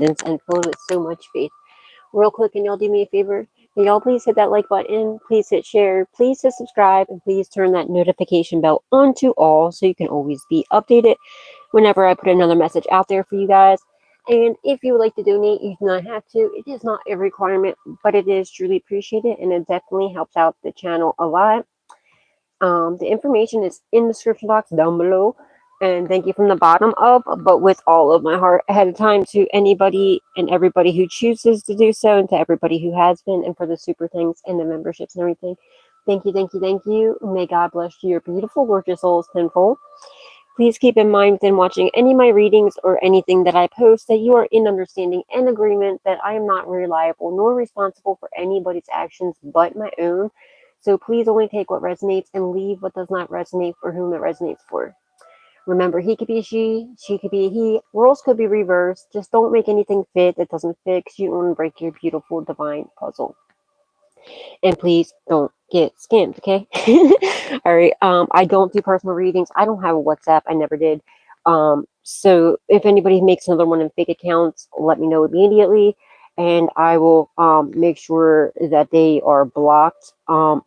confidence and filled with so much faith. Real quick, can y'all do me a favor? Can y'all please hit that like button, please hit share, please hit subscribe, and please turn that notification bell on to all so you can always be updated whenever I put another message out there for you guys. And if you would like to donate, you do not have to. It is not a requirement, but it is truly appreciated, and it definitely helps out the channel a lot. The information is in the description box down below. And thank you from the bottom up, but with all of my heart ahead of time to anybody and everybody who chooses to do so, and to everybody who has been, and for the super things and the memberships and everything. Thank you, thank you, thank you. May God bless your beautiful, gorgeous souls tenfold. Please keep in mind within watching any of my readings or anything that I post that you are in understanding and agreement that I am not reliable nor responsible for anybody's actions but my own. So please only take what resonates and leave what does not resonate for whom it resonates for. Remember, he could be a she could be a he, roles could be reversed. Just don't make anything fit that doesn't fit, because you don't want to break your beautiful divine puzzle. And please don't get scammed, okay? All right. I don't do personal readings. I don't have a WhatsApp. I never did. So if anybody makes another one in fake accounts, let me know immediately, and I will make sure that they are blocked,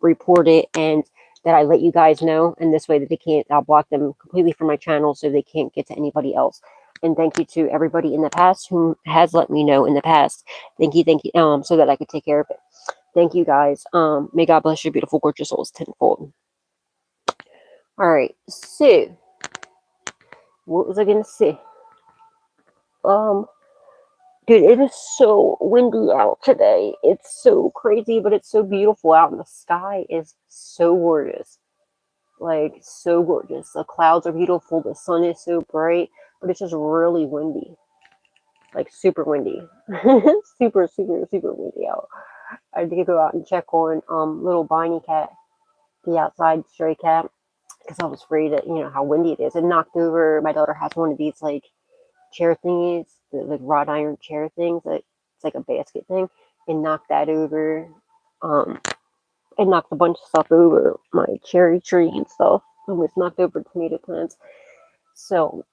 reported, and that I let you guys know. And this way that they can't, I'll block them completely from my channel so they can't get to anybody else. And thank you to everybody in the past who has let me know in the past. Thank you, so that I could take care of it. Thank you guys. May God bless your beautiful, gorgeous souls tenfold. All right. So, what was I gonna say? Dude, it is so windy out today. It's so crazy, but it's so beautiful out, and the sky is so gorgeous. Like, so gorgeous. The clouds are beautiful. The sun is so bright, but it's just really windy. Like, super windy. Super, super, super windy out. I did go out and check on little Bonnie cat, the outside stray cat, because I was afraid that, you know, how windy it is. It knocked over, my daughter has one of these, like, chair thingies, the like wrought iron chair things, that it's like a basket thing, and knocked that over. It knocked a bunch of stuff over, my cherry tree and stuff. Almost knocked over tomato plants. So,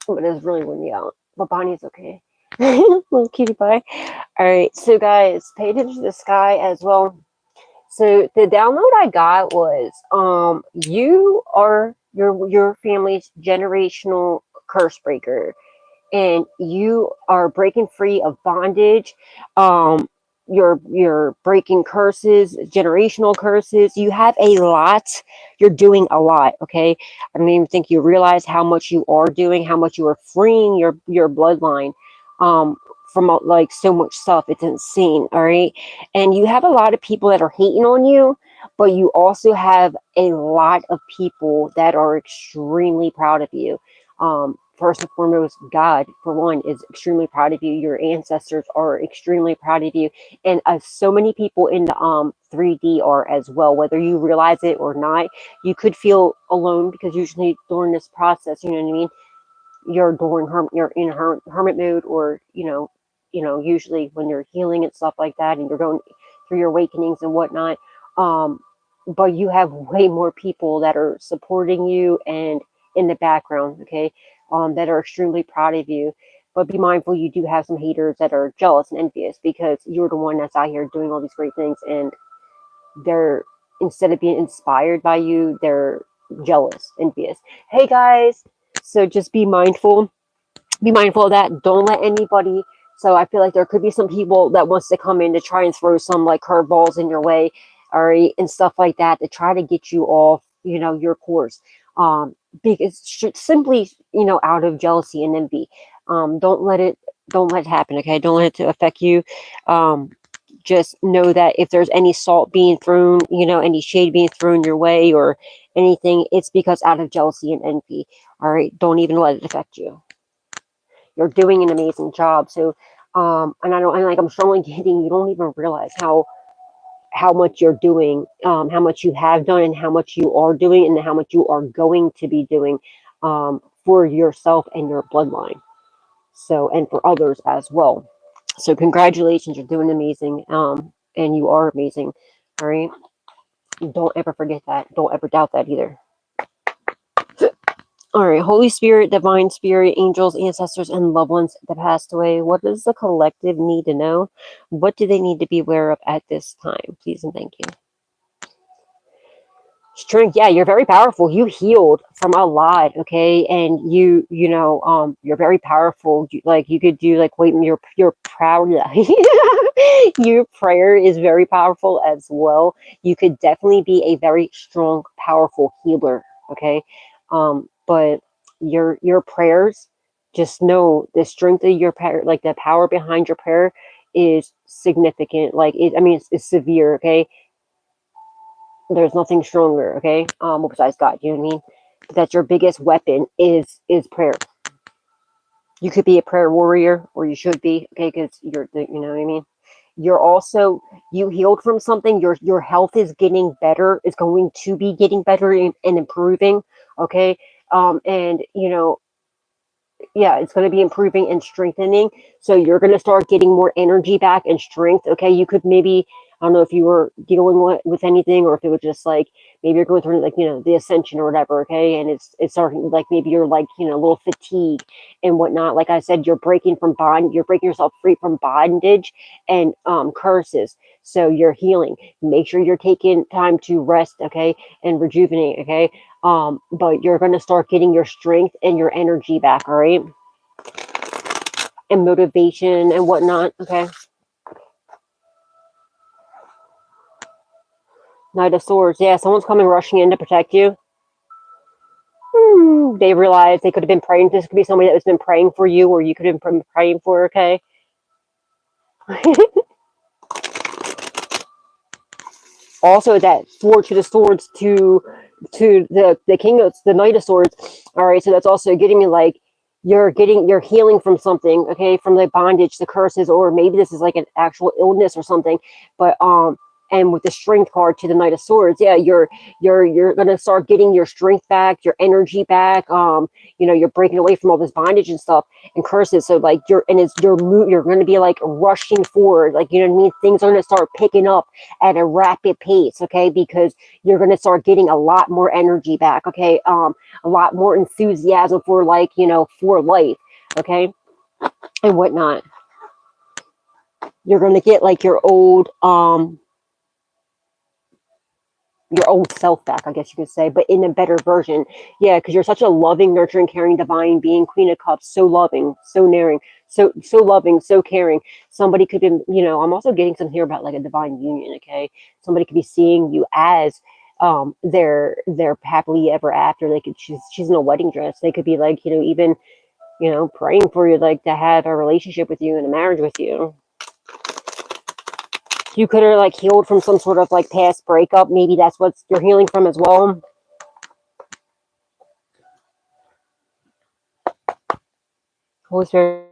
but it's really windy out. But Bonnie's okay. Little cutie pie. Alright, so guys, pay attention to the sky as well. So the download I got was you are your family's generational curse breaker, and you are breaking free of bondage. You're breaking curses, generational curses. You have a lot. You're doing a lot, okay? I don't even think you realize how much you are doing, how much you are freeing your bloodline from like so much stuff. It's insane, all right? And you have a lot of people that are hating on you, but you also have a lot of people that are extremely proud of you. First and foremost, God, for one, is extremely proud of you. Your ancestors are extremely proud of you. And so many people in the 3D are as well, whether you realize it or not. You could feel alone, because usually during this process, you know what I mean, you're in hermit mode, or usually when you're healing and stuff like that, and you're going through your awakenings and whatnot. But you have way more people that are supporting you and in the background, okay, that are extremely proud of you. But be mindful, you do have some haters that are jealous and envious, because you're the one that's out here doing all these great things, and they're, instead of being inspired by you, they're jealous, envious. Hey guys, so just be mindful of that. Don't let anybody. So I feel like there could be some people that wants to come in to try and throw some like curveballs in your way, all right, and stuff like that, to try to get you off, your course. Because simply, out of jealousy and envy. Don't let it happen, okay? Don't let it to affect you. Just know that if there's any salt being thrown, any shade being thrown your way or anything, it's because out of jealousy and envy. All right, don't even let it affect you. You're doing an amazing job. So, and I'm strongly getting, you don't even realize how much you're doing, how much you have done, and how much you are doing, and how much you are going to be doing, for yourself and your bloodline. So, and for others as well. So congratulations, you're doing amazing. And you are amazing. All right. Don't ever forget that. Don't ever doubt that either. All right, Holy Spirit, Divine Spirit, angels, ancestors, and loved ones that passed away. What does the collective need to know? What do they need to be aware of at this time? Please and thank you. Strength, yeah, you're very powerful. You healed from a lot, okay, and you're very powerful. Like you could do like wait, you're proud. Your prayer is very powerful as well. You could definitely be a very strong, powerful healer, okay, but your prayers, just know the strength of your prayer, like the power behind your prayer, is significant. Like it, I mean, it's severe, okay. There's nothing stronger, okay? Besides God, you know what I mean? But that's your biggest weapon is prayer. You could be a prayer warrior, or you should be, okay? Because you know what I mean. You're also, you healed from something. Your health is getting better. It's going to be getting better and improving, okay? And yeah, it's going to be improving and strengthening. So you're going to start getting more energy back and strength. Okay, you could maybe, I don't know if you were dealing with anything, or if it was just like maybe you're going through like the ascension or whatever. Okay, and it's starting like maybe you're like a little fatigue and whatnot. Like I said, you're breaking yourself free from bondage and curses. So you're healing. Make sure you're taking time to rest. Okay, and rejuvenate. Okay. But you're going to start getting your strength and your energy back, all right? And motivation and whatnot, okay? Knight of Swords, yeah, someone's coming rushing in to protect you. They realize they could have been praying. This could be somebody that has been praying for you, or you could have been praying for, okay? Also, that sword to the swords to the king of the Knight of Swords. All right, so that's also getting me like you're healing from something, okay, from the bondage, the curses, or maybe this is like an actual illness or something. But and with the strength card to the Knight of Swords, yeah, you're gonna start getting your strength back, your energy back. You're breaking away from all this bondage and stuff and curses. So like you're gonna be like rushing forward, like you know what I mean. Things are gonna start picking up at a rapid pace, okay, because you're gonna start getting a lot more energy back, okay, a lot more enthusiasm for for life, okay, and whatnot. You're gonna get like your old self back, I guess you could say, but in a better version. Yeah, because you're such a loving, nurturing, caring, divine being, Queen of Cups, so loving, so nurturing, so loving, so caring. Somebody could be, I'm also getting something here about like a divine union, okay? Somebody could be seeing you as their happily ever after. They could she's in a wedding dress. They could be like, even, praying for you, like to have a relationship with you and a marriage with you. You could have like healed from some sort of like past breakup. Maybe that's what you're healing from as well. Holy Spirit,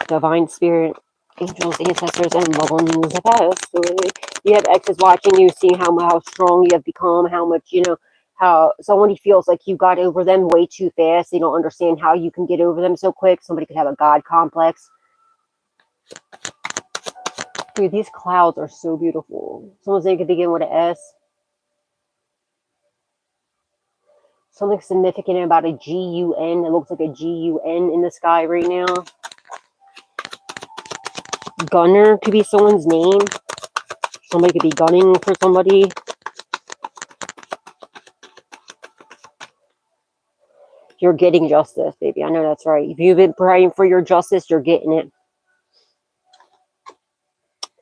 Divine Spirit, angels, ancestors, and loved ones of the past. So you have exes watching you, seeing how strong you have become, how much, how somebody feels like you got over them way too fast. They don't understand how you can get over them so quick. Somebody could have a God complex. Dude, these clouds are so beautiful. Someone's name could begin with an S. Something significant about a G-U-N. It looks like a G-U-N in the sky right now. Gunner could be someone's name. Somebody could be gunning for somebody. You're getting justice, baby. I know that's right. If you've been praying for your justice, you're getting it.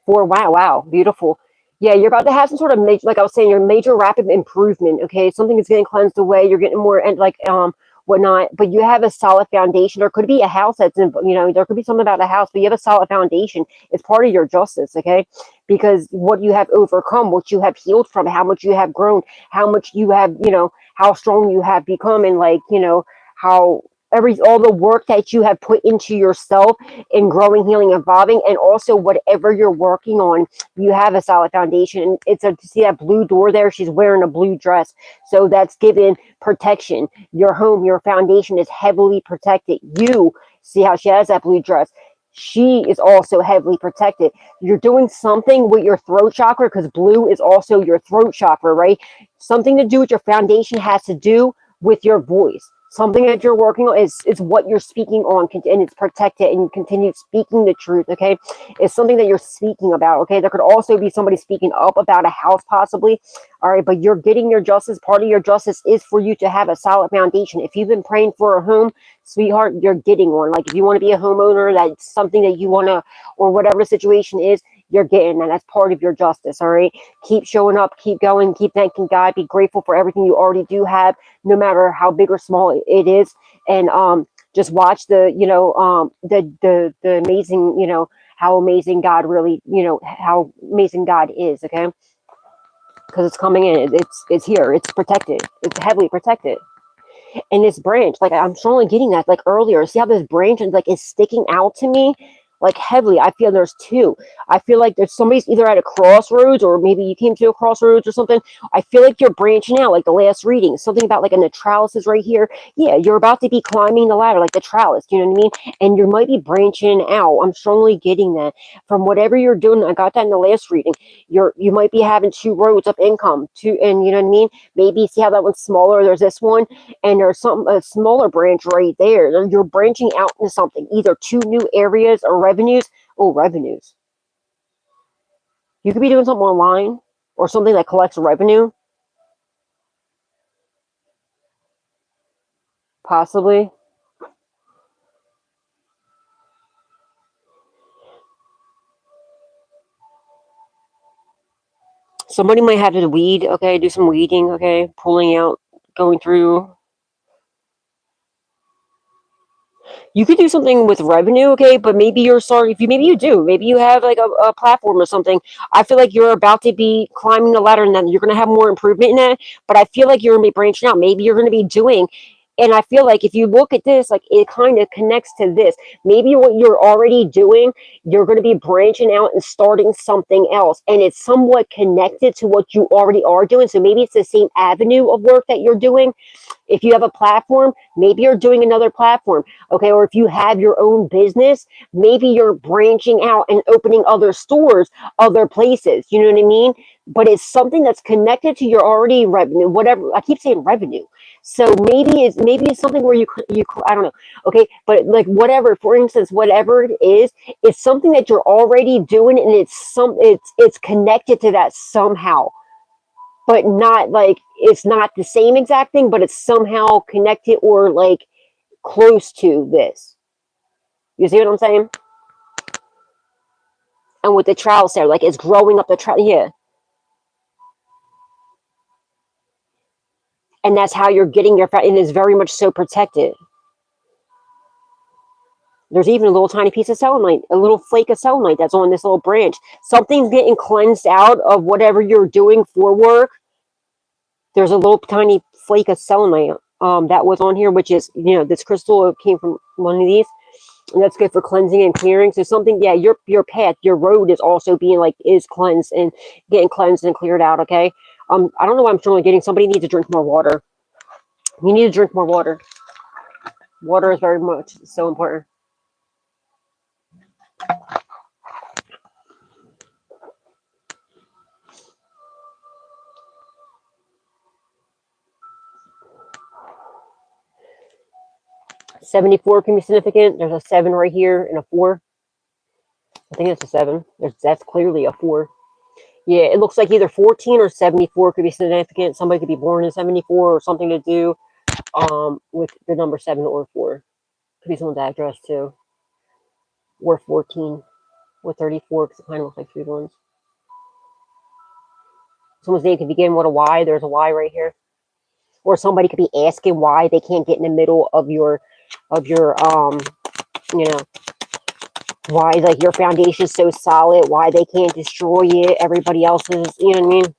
Wow, beautiful. Yeah, you're about to have some sort of major, like I was saying, your major rapid improvement. Okay, something is getting cleansed away. You're getting more and like whatnot. But you have a solid foundation. There could be a house that's in, there could be something about a house, but you have a solid foundation. It's part of your justice, okay? Because what you have overcome, what you have healed from, how much you have grown, how much you have, how strong you have become, and like how all the work that you have put into yourself in growing, healing, evolving, and also whatever you're working on, you have a solid foundation. And see that blue door there? She's wearing a blue dress. So that's given protection. Your home, your foundation is heavily protected. You see how she has that blue dress. She is also heavily protected. You're doing something with your throat chakra, because blue is also your throat chakra, right? Something to do with your foundation has to do with your voice. Something that you're working on is what you're speaking on, and it's protected, and you continue speaking the truth, okay? It's something that you're speaking about, okay? There could also be somebody speaking up about a house, possibly, all right? But you're getting your justice. Part of your justice is for you to have a solid foundation. If you've been praying for a home, sweetheart, you're getting one. Like, if you want to be a homeowner, that's something that you want to, or whatever the situation is, you're getting that. That's part of your justice, all right? Keep showing up, keep going, keep thanking God, be grateful for everything you already do have, no matter how big or small it is. And just watch the, the amazing, how amazing God really, how amazing God is, okay? Because it's coming in, it's here, it's protected, it's heavily protected. And this branch, like, I'm strongly getting that, like earlier, see how this branch is like, is sticking out to me like heavily. I feel there's two. I feel like there's somebody's either at a crossroads, or maybe you came to a crossroads or something. I feel like you're branching out, like the last reading, something about like in the trellises right here. Yeah, you're about to be climbing the ladder, like the trellis, you know what I mean? And you might be branching out. I'm strongly getting that from whatever you're doing. I got that in the last reading. You might be having two roads of income, and you know what I mean? Maybe see how that one's smaller, there's this one, and there's a smaller branch right there. You're branching out into something, either two new areas or revenues. Oh, revenues. You could be doing something online or something that collects revenue. Possibly. Somebody might have to weed, okay? Do some weeding, okay? Pulling out, going through. You could do something with revenue, okay? But maybe you're sorry if you maybe you do. Maybe you have like a platform or something. I feel like you're about to be climbing the ladder, and then you're gonna have more improvement in that. But I feel like you're gonna be branching out. Maybe you're gonna be doing, and I feel like if you look at this, like it kind of connects to this. Maybe what you're already doing, you're going to be branching out and starting something else. And it's somewhat connected to what you already are doing. So maybe it's the same avenue of work that you're doing. If you have a platform, maybe you're doing another platform, okay? Or if you have your own business, maybe you're branching out and opening other stores, other places, you know what I mean? But it's something that's connected to your already revenue, whatever. I keep saying revenue. So maybe it's something where you I don't know, okay? But like whatever, for instance, whatever it is, it's something that you're already doing, and it's connected to that somehow. But not like it's not the same exact thing, but it's somehow connected or like close to this. You see what I'm saying? And with the trowels there, like it's growing up the trowel, yeah. And that's how you're getting your, and it's very much so protected. There's even a little tiny piece of selenite, a little flake of selenite that's on this little branch. Something's getting cleansed out of whatever you're doing for work. There's a little tiny flake of selenite that was on here, which is, this crystal came from one of these. And that's good for cleansing and clearing. So something, yeah, your path, your road is also being is cleansed and getting cleansed and cleared out, okay? I don't know why I'm strongly getting, somebody needs to drink more water. You need to drink more water. Water is very much so important. $74 can be significant. There's a 7 right here and a 4. I think it's a 7. That's clearly a 4. Yeah, it looks like either 14 or 74 could be significant. Somebody could be born in 74 or something to do with the number 7 or 4. Could be someone's address too. Or 14 or 34 because it kind of looks like 3 ones. Someone's name could begin with a Y. There's a Y right here. Or somebody could be asking why they can't get in the middle of your why like your foundation is so solid, why they can't destroy it, everybody else's, you know what I mean?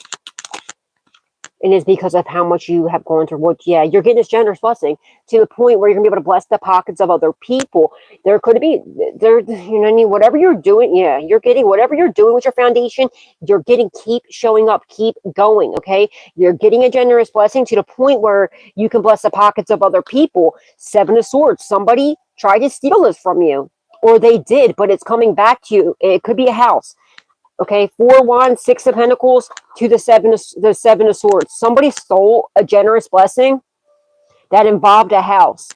And it's because of how much you have gone through. What, yeah, you're getting this generous blessing to the point where you're gonna be able to bless the pockets of other people. There could be there, you know what I mean? Whatever you're doing, yeah, you're getting whatever you're doing with your foundation, you're getting, keep showing up, keep going, okay? You're getting a generous blessing to the point where you can bless the pockets of other people. 7 of Swords, somebody tried to steal this from you. Or they did, but it's coming back to you. It could be a house. Okay, 4 Wands, 6 of Pentacles to the 7 of Swords. Somebody stole a generous blessing. that involved a house,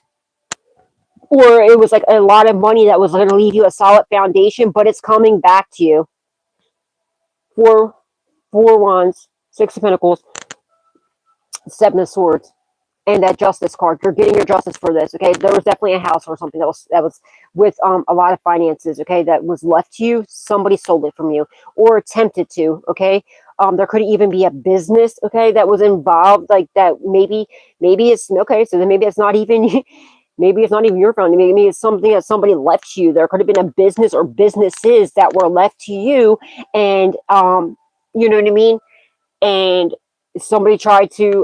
or it was like a lot of money that was going to leave you a solid foundation, but it's coming back to you. Four wands, 6 of Pentacles, 7 of Swords, and that Justice card. You're getting your justice for this, okay? There was definitely a house or something that was with a lot of finances, okay, that was left to you. Somebody stole it from you or attempted to, okay? There could even be a business, okay, that was involved, like that. Maybe it's okay. So then maybe it's not even maybe it's not even your family. Maybe it's something that somebody left you. There could have been a business or businesses that were left to you, and you know what I mean. And somebody tried to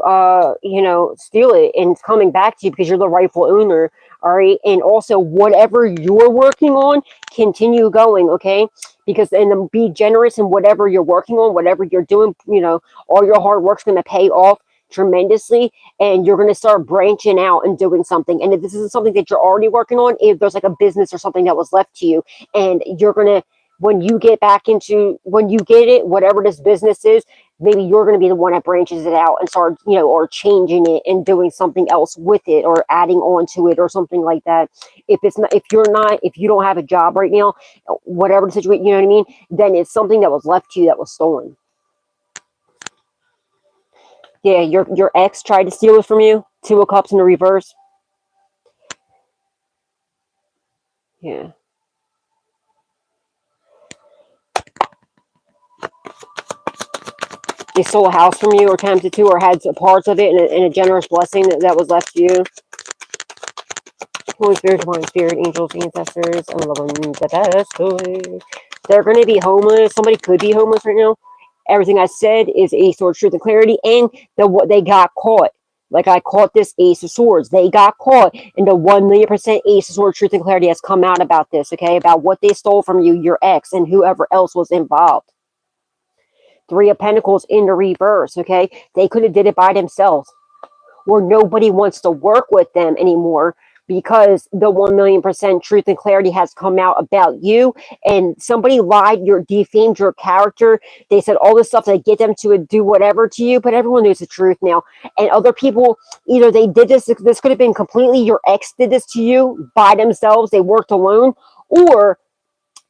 steal it, and it's coming back to you because you're the rightful owner. All right. And also, whatever you're working on, continue going, okay? Because and be generous in whatever you're working on, whatever you're doing. All your hard work's going to pay off tremendously, and you're going to start branching out and doing something. And if this isn't something that you're already working on, if there's like a business or something that was left to you, and you're going to, when you get it, whatever this business is, maybe you're going to be the one that branches it out and start, or changing it and doing something else with it, or adding on to it, or something like that. If you don't have a job right now, whatever the situation, you know what I mean, then it's something that was left to you that was stolen. Yeah, your ex tried to steal it from you. 2 of Cups in the reverse. Yeah. They stole a house from you, or attempted to, or had parts of it, and a generous blessing that was left to you. Holy Spirit, Divine Spirit, angels, ancestors, and love them the best. They're going to be homeless. Somebody could be homeless right now. Everything I said is Ace, Sword, Truth, and Clarity, and what they got caught. Like I caught this Ace of Swords. They got caught, and the 1,000,000% Ace of Swords, Truth, and Clarity has come out about this, okay? About what they stole from you, your ex, and whoever else was involved. 3 of Pentacles in the reverse, okay? They could have did it by themselves, or nobody wants to work with them anymore because the 1,000,000% truth and clarity has come out about you, and somebody lied, defamed your character. They said all this stuff to get them to do whatever to you, but everyone knows the truth now. And other people, either they did this could have been completely your ex did this to you by themselves, they worked alone, or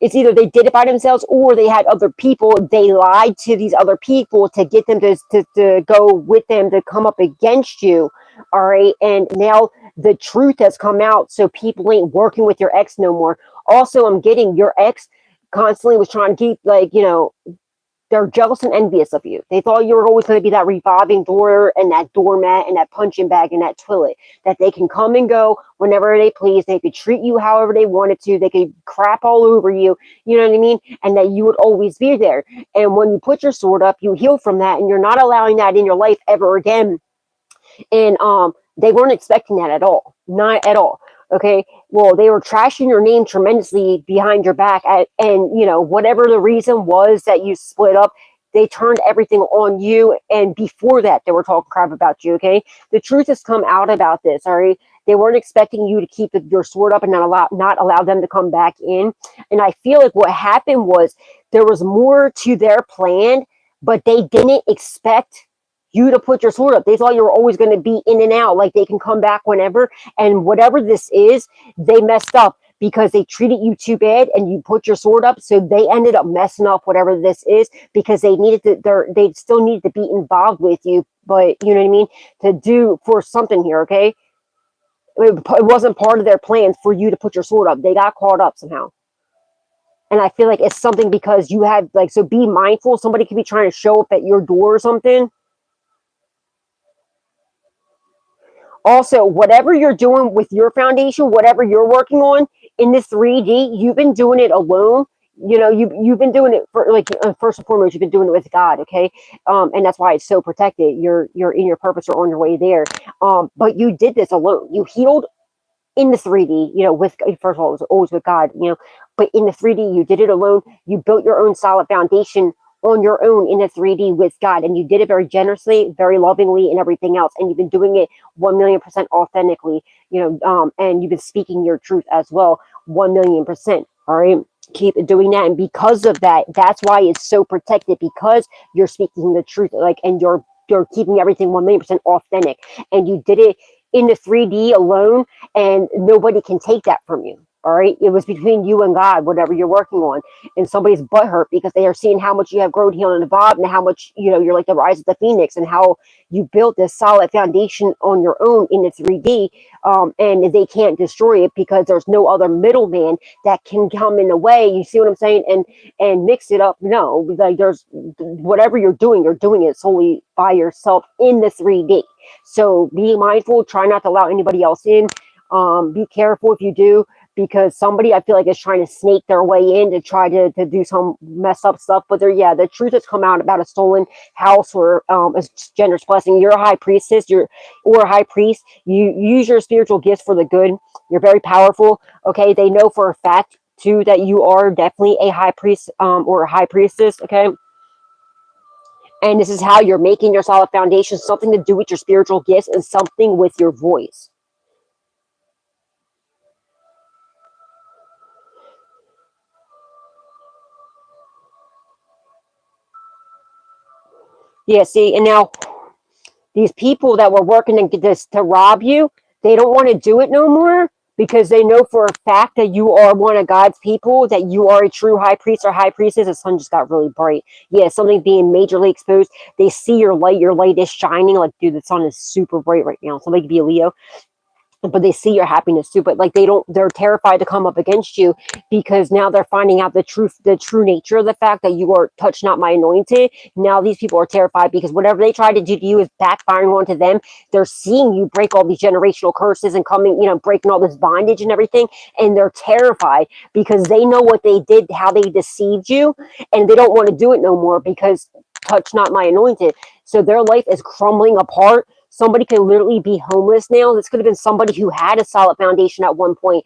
it's either they did it by themselves, or they had other people. They lied to these other people to get them to go with them, to come up against you. All right. And now the truth has come out. So people ain't working with your ex no more. Also, I'm getting your ex constantly was trying to keep, they're jealous and envious of you. They thought you were always going to be that revolving door and that doormat and that punching bag and that toilet, that they can come and go whenever they please. They could treat you however they wanted to. They could crap all over you. You know what I mean? And that you would always be there. And when you put your sword up, you heal from that, and you're not allowing that in your life ever again. And they weren't expecting that at all. Not at all. Okay, well, they were trashing your name tremendously behind your back, and whatever the reason was that you split up, they turned everything on you. And before that, they were talking crap about you. Okay, the truth has come out about this. All right, they weren't expecting you to keep your sword up and not allow them to come back in. And I feel like what happened was there was more to their plan, but they didn't expect you to put your sword up. They thought you were always going to be in and out, like they can come back whenever. And whatever this is, they messed up because they treated you too bad, and you put your sword up. So they ended up messing up whatever this is, because they still needed to be involved with you, but you know what I mean, to do for something here. Okay, it wasn't part of their plan for you to put your sword up. They got caught up somehow. And I feel like it's something because you had so be mindful. Somebody could be trying to show up at your door or something. Also, whatever you're doing with your foundation, whatever you're working on in this 3D, you've been doing it alone. You've been doing it for first and foremost, you've been doing it with God, okay? And that's why it's so protected. You're in your purpose or on your way there. But you did this alone. You healed in the 3D, with, first of all, it was always with God, but in the 3D, you did it alone. You built your own solid foundation on your own in the 3D with God, and you did it very generously, very lovingly, and everything else. And you've been doing it 1,000,000% authentically, and you've been speaking your truth as well, 1,000,000%. All right, keep doing that, and because of that, that's why it's so protected, because you're speaking the truth, and you're keeping everything 1,000,000% authentic, and you did it in the 3D alone, and nobody can take that from you. All right, it was between you and God, whatever you're working on, and somebody's butt hurt because they are seeing how much you have grown, healed, and evolved, and how much you're like the rise of the phoenix, and how you built this solid foundation on your own in the 3D, and they can't destroy it because there's no other middleman that can come in the way. You see what I'm saying? And mix it up. No, like there's whatever you're doing it solely by yourself in the 3D. So be mindful. Try not to allow anybody else in. Be careful if you do, because somebody, I feel like, is trying to snake their way in to try to do some messed up stuff. But the truth has come out about a stolen house or a generous blessing. You're a high priestess, or a high priest. You use your spiritual gifts for the good. You're very powerful. Okay, they know for a fact too that you are definitely a high priest or a high priestess. Okay. And this is how you're making your solid foundation, something to do with your spiritual gifts and something with your voice. Yeah, see, and now these people that were working to get this to rob you, they don't want to do it no more because they know for a fact that you are one of God's people, that you are a true high priest or high priestess. The sun just got really bright. Yeah, something's being majorly exposed. They see your light is shining. Like, dude, the sun is super bright right now. Somebody could be a Leo. But they see your happiness too, but like they're terrified to come up against you because now they're finding out the true nature of the fact that you are touch not my anointed. Now these people are terrified because whatever they try to do to you is backfiring onto them. They're seeing you break all these generational curses and breaking all this bondage and everything, and they're terrified because they know what they did, how they deceived you, and they don't want to do it no more because touch not my anointed. So their life is crumbling apart. Somebody can literally be homeless now. This could have been somebody who had a solid foundation at one point.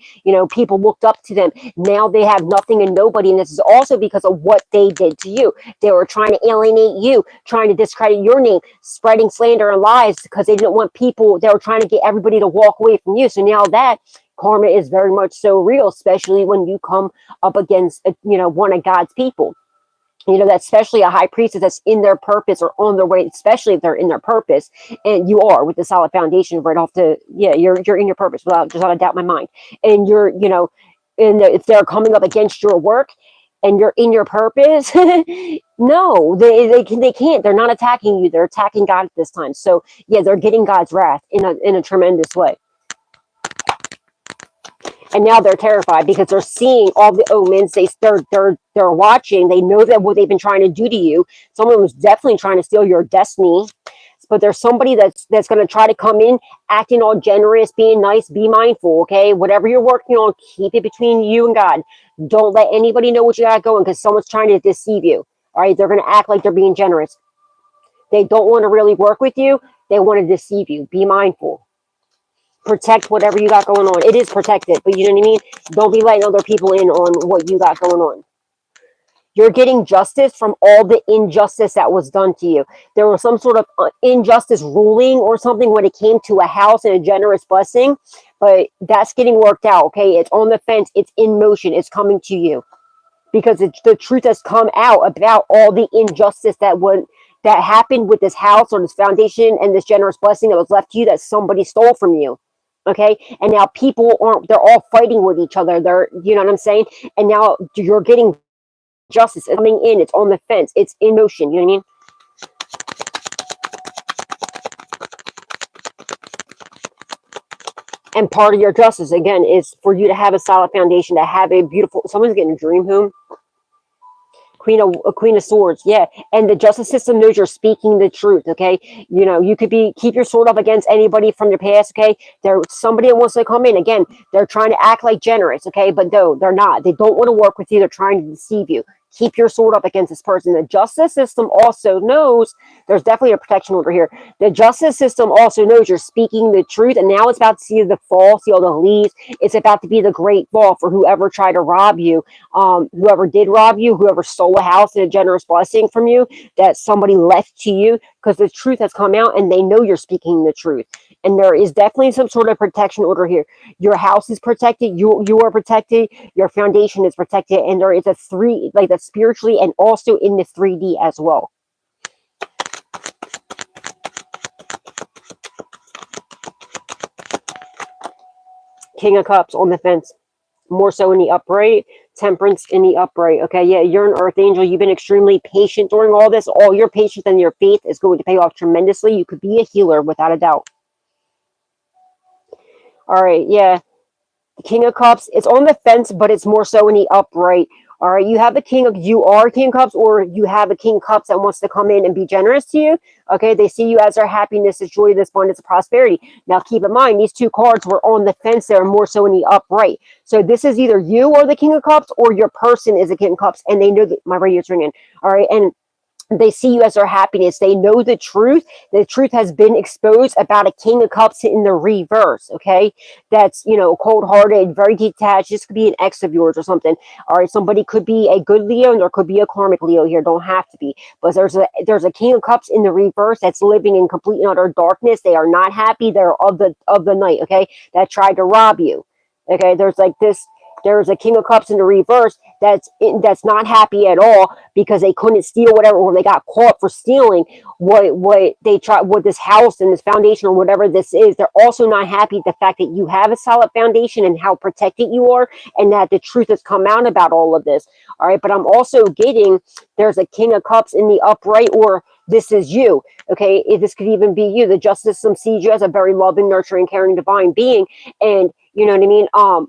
People looked up to them. Now they have nothing and nobody. And this is also because of what they did to you. They were trying to alienate you, trying to discredit your name, spreading slander and lies because they didn't want people. They were trying to get everybody to walk away from you. So now that karma is very much so real, especially when you come up against, one of God's people. That's especially a high priestess that's in their purpose or on their way, especially if they're in their purpose. And you are with the solid foundation right off you're in your purpose without a doubt in my mind. And if they're coming up against your work and you're in your purpose, no, they can't. They're not attacking you. They're attacking God at this time. So yeah, they're getting God's wrath in a tremendous way. And now they're terrified because they're seeing all the omens. They're watching. They know that what they've been trying to do to you. Someone was definitely trying to steal your destiny. But there's somebody that's going to try to come in, acting all generous, being nice. Be mindful, okay? Whatever you're working on, keep it between you and God. Don't let anybody know what you got going because someone's trying to deceive you. All right? They're going to act like they're being generous. They don't want to really work with you. They want to deceive you. Be mindful. Protect whatever you got going on. It is protected, but you know what I mean? Don't be letting other people in on what you got going on. You're getting justice from all the injustice that was done to you. There was some sort of injustice ruling or something when it came to a house and a generous blessing, but that's getting worked out, okay? It's on the fence. It's in motion. It's coming to you because the truth has come out about all the injustice that happened with this house or this foundation and this generous blessing that was left to you that somebody stole from you. Okay. And now they're all fighting with each other. You know what I'm saying? And now you're getting justice. It's coming in. It's on the fence. It's in motion. You know what I mean? And part of your justice, again, is for you to have a solid foundation, to have a beautiful, someone's getting a dream home. Queen of Swords, yeah. And the justice system knows you're speaking the truth, okay? You could keep your sword up against anybody from your past, okay? There's somebody that wants to come in. Again, they're trying to act like generous, okay? But no, they're not. They don't want to work with you. They're trying to deceive you. Keep your sword up against this person. The justice system also knows there's definitely a protection order here. The justice system also knows you're speaking the truth, and now it's about to see the fall, see all the leaves. It's about to be the great fall for whoever tried to rob you, whoever did rob you, whoever stole a house and a generous blessing from you that somebody left to you, because the truth has come out and they know you're speaking the truth. And there is definitely some sort of protection order here. Your house is protected. You are protected. Your foundation is protected. And there is a that's spiritually and also in the 3D as well. King of Cups on the fence. More so in the upright. Temperance in the upright. Okay, yeah, you're an earth angel. You've been extremely patient during all this. All your patience and your faith is going to pay off tremendously. You could be a healer without a doubt. All right, yeah. The King of Cups, it's on the fence, but it's more so in the upright. All right, you are King of Cups, or you have a King of Cups that wants to come in and be generous to you. Okay, they see you as their happiness, this joy, this abundance, prosperity. Now, keep in mind, these two cards were on the fence. They're more so in the upright. So this is either you or the King of Cups, or your person is a King of Cups, and they know that my radio's ringing. All right, and they see you as their happiness. They know the truth. The truth has been exposed about a King of Cups in the reverse. Okay, that's, cold-hearted, very detached. This could be an ex of yours or something. All right, somebody could be a good Leo, and there could be a karmic Leo here. Don't have to be, but there's a King of Cups in the reverse that's living in complete and utter darkness. They are not happy. They're of the night. Okay, that tried to rob you. Okay, there's like this. There's a King of Cups in the reverse that's not happy at all because they couldn't steal whatever, or they got caught for stealing what this house and this foundation or whatever this is. They're also not happy at the fact that you have a solid foundation and how protected you are, and that the truth has come out about all of this. All right, but I'm also getting there's a King of Cups in the upright, or this is you. Okay, this could even be you. The justice system sees you as a very loving, nurturing, caring, divine being, and you know what I mean.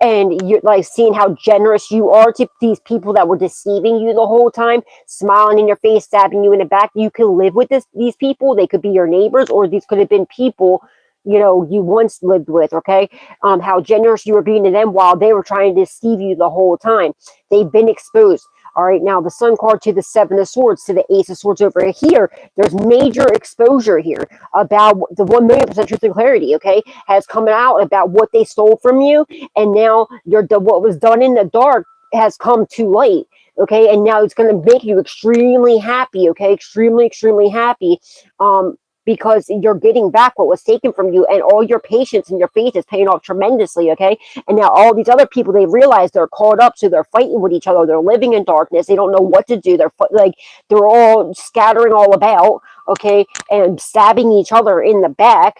And you're like seeing how generous you are to these people that were deceiving you the whole time, smiling in your face, stabbing you in the back. You can live with these people. They could be your neighbors, or these could have been people you once lived with. Okay, how generous you were being to them while they were trying to deceive you the whole time. They've been exposed. All right, now the Sun card to the Seven of Swords to the Ace of Swords over here. There's major exposure here about the 1,000,000% truth and clarity. Okay, has come out about what they stole from you, and now what was done in the dark has come too late. Okay, and now it's going to make you extremely happy. Okay, extremely happy. Because you're getting back what was taken from you, and all your patience and your faith is paying off tremendously. Okay, and now all these other people, they realize they're caught up, so they're fighting with each other. They're living in darkness. They don't know what to do. They're all scattering all about. Okay, and stabbing each other in the back.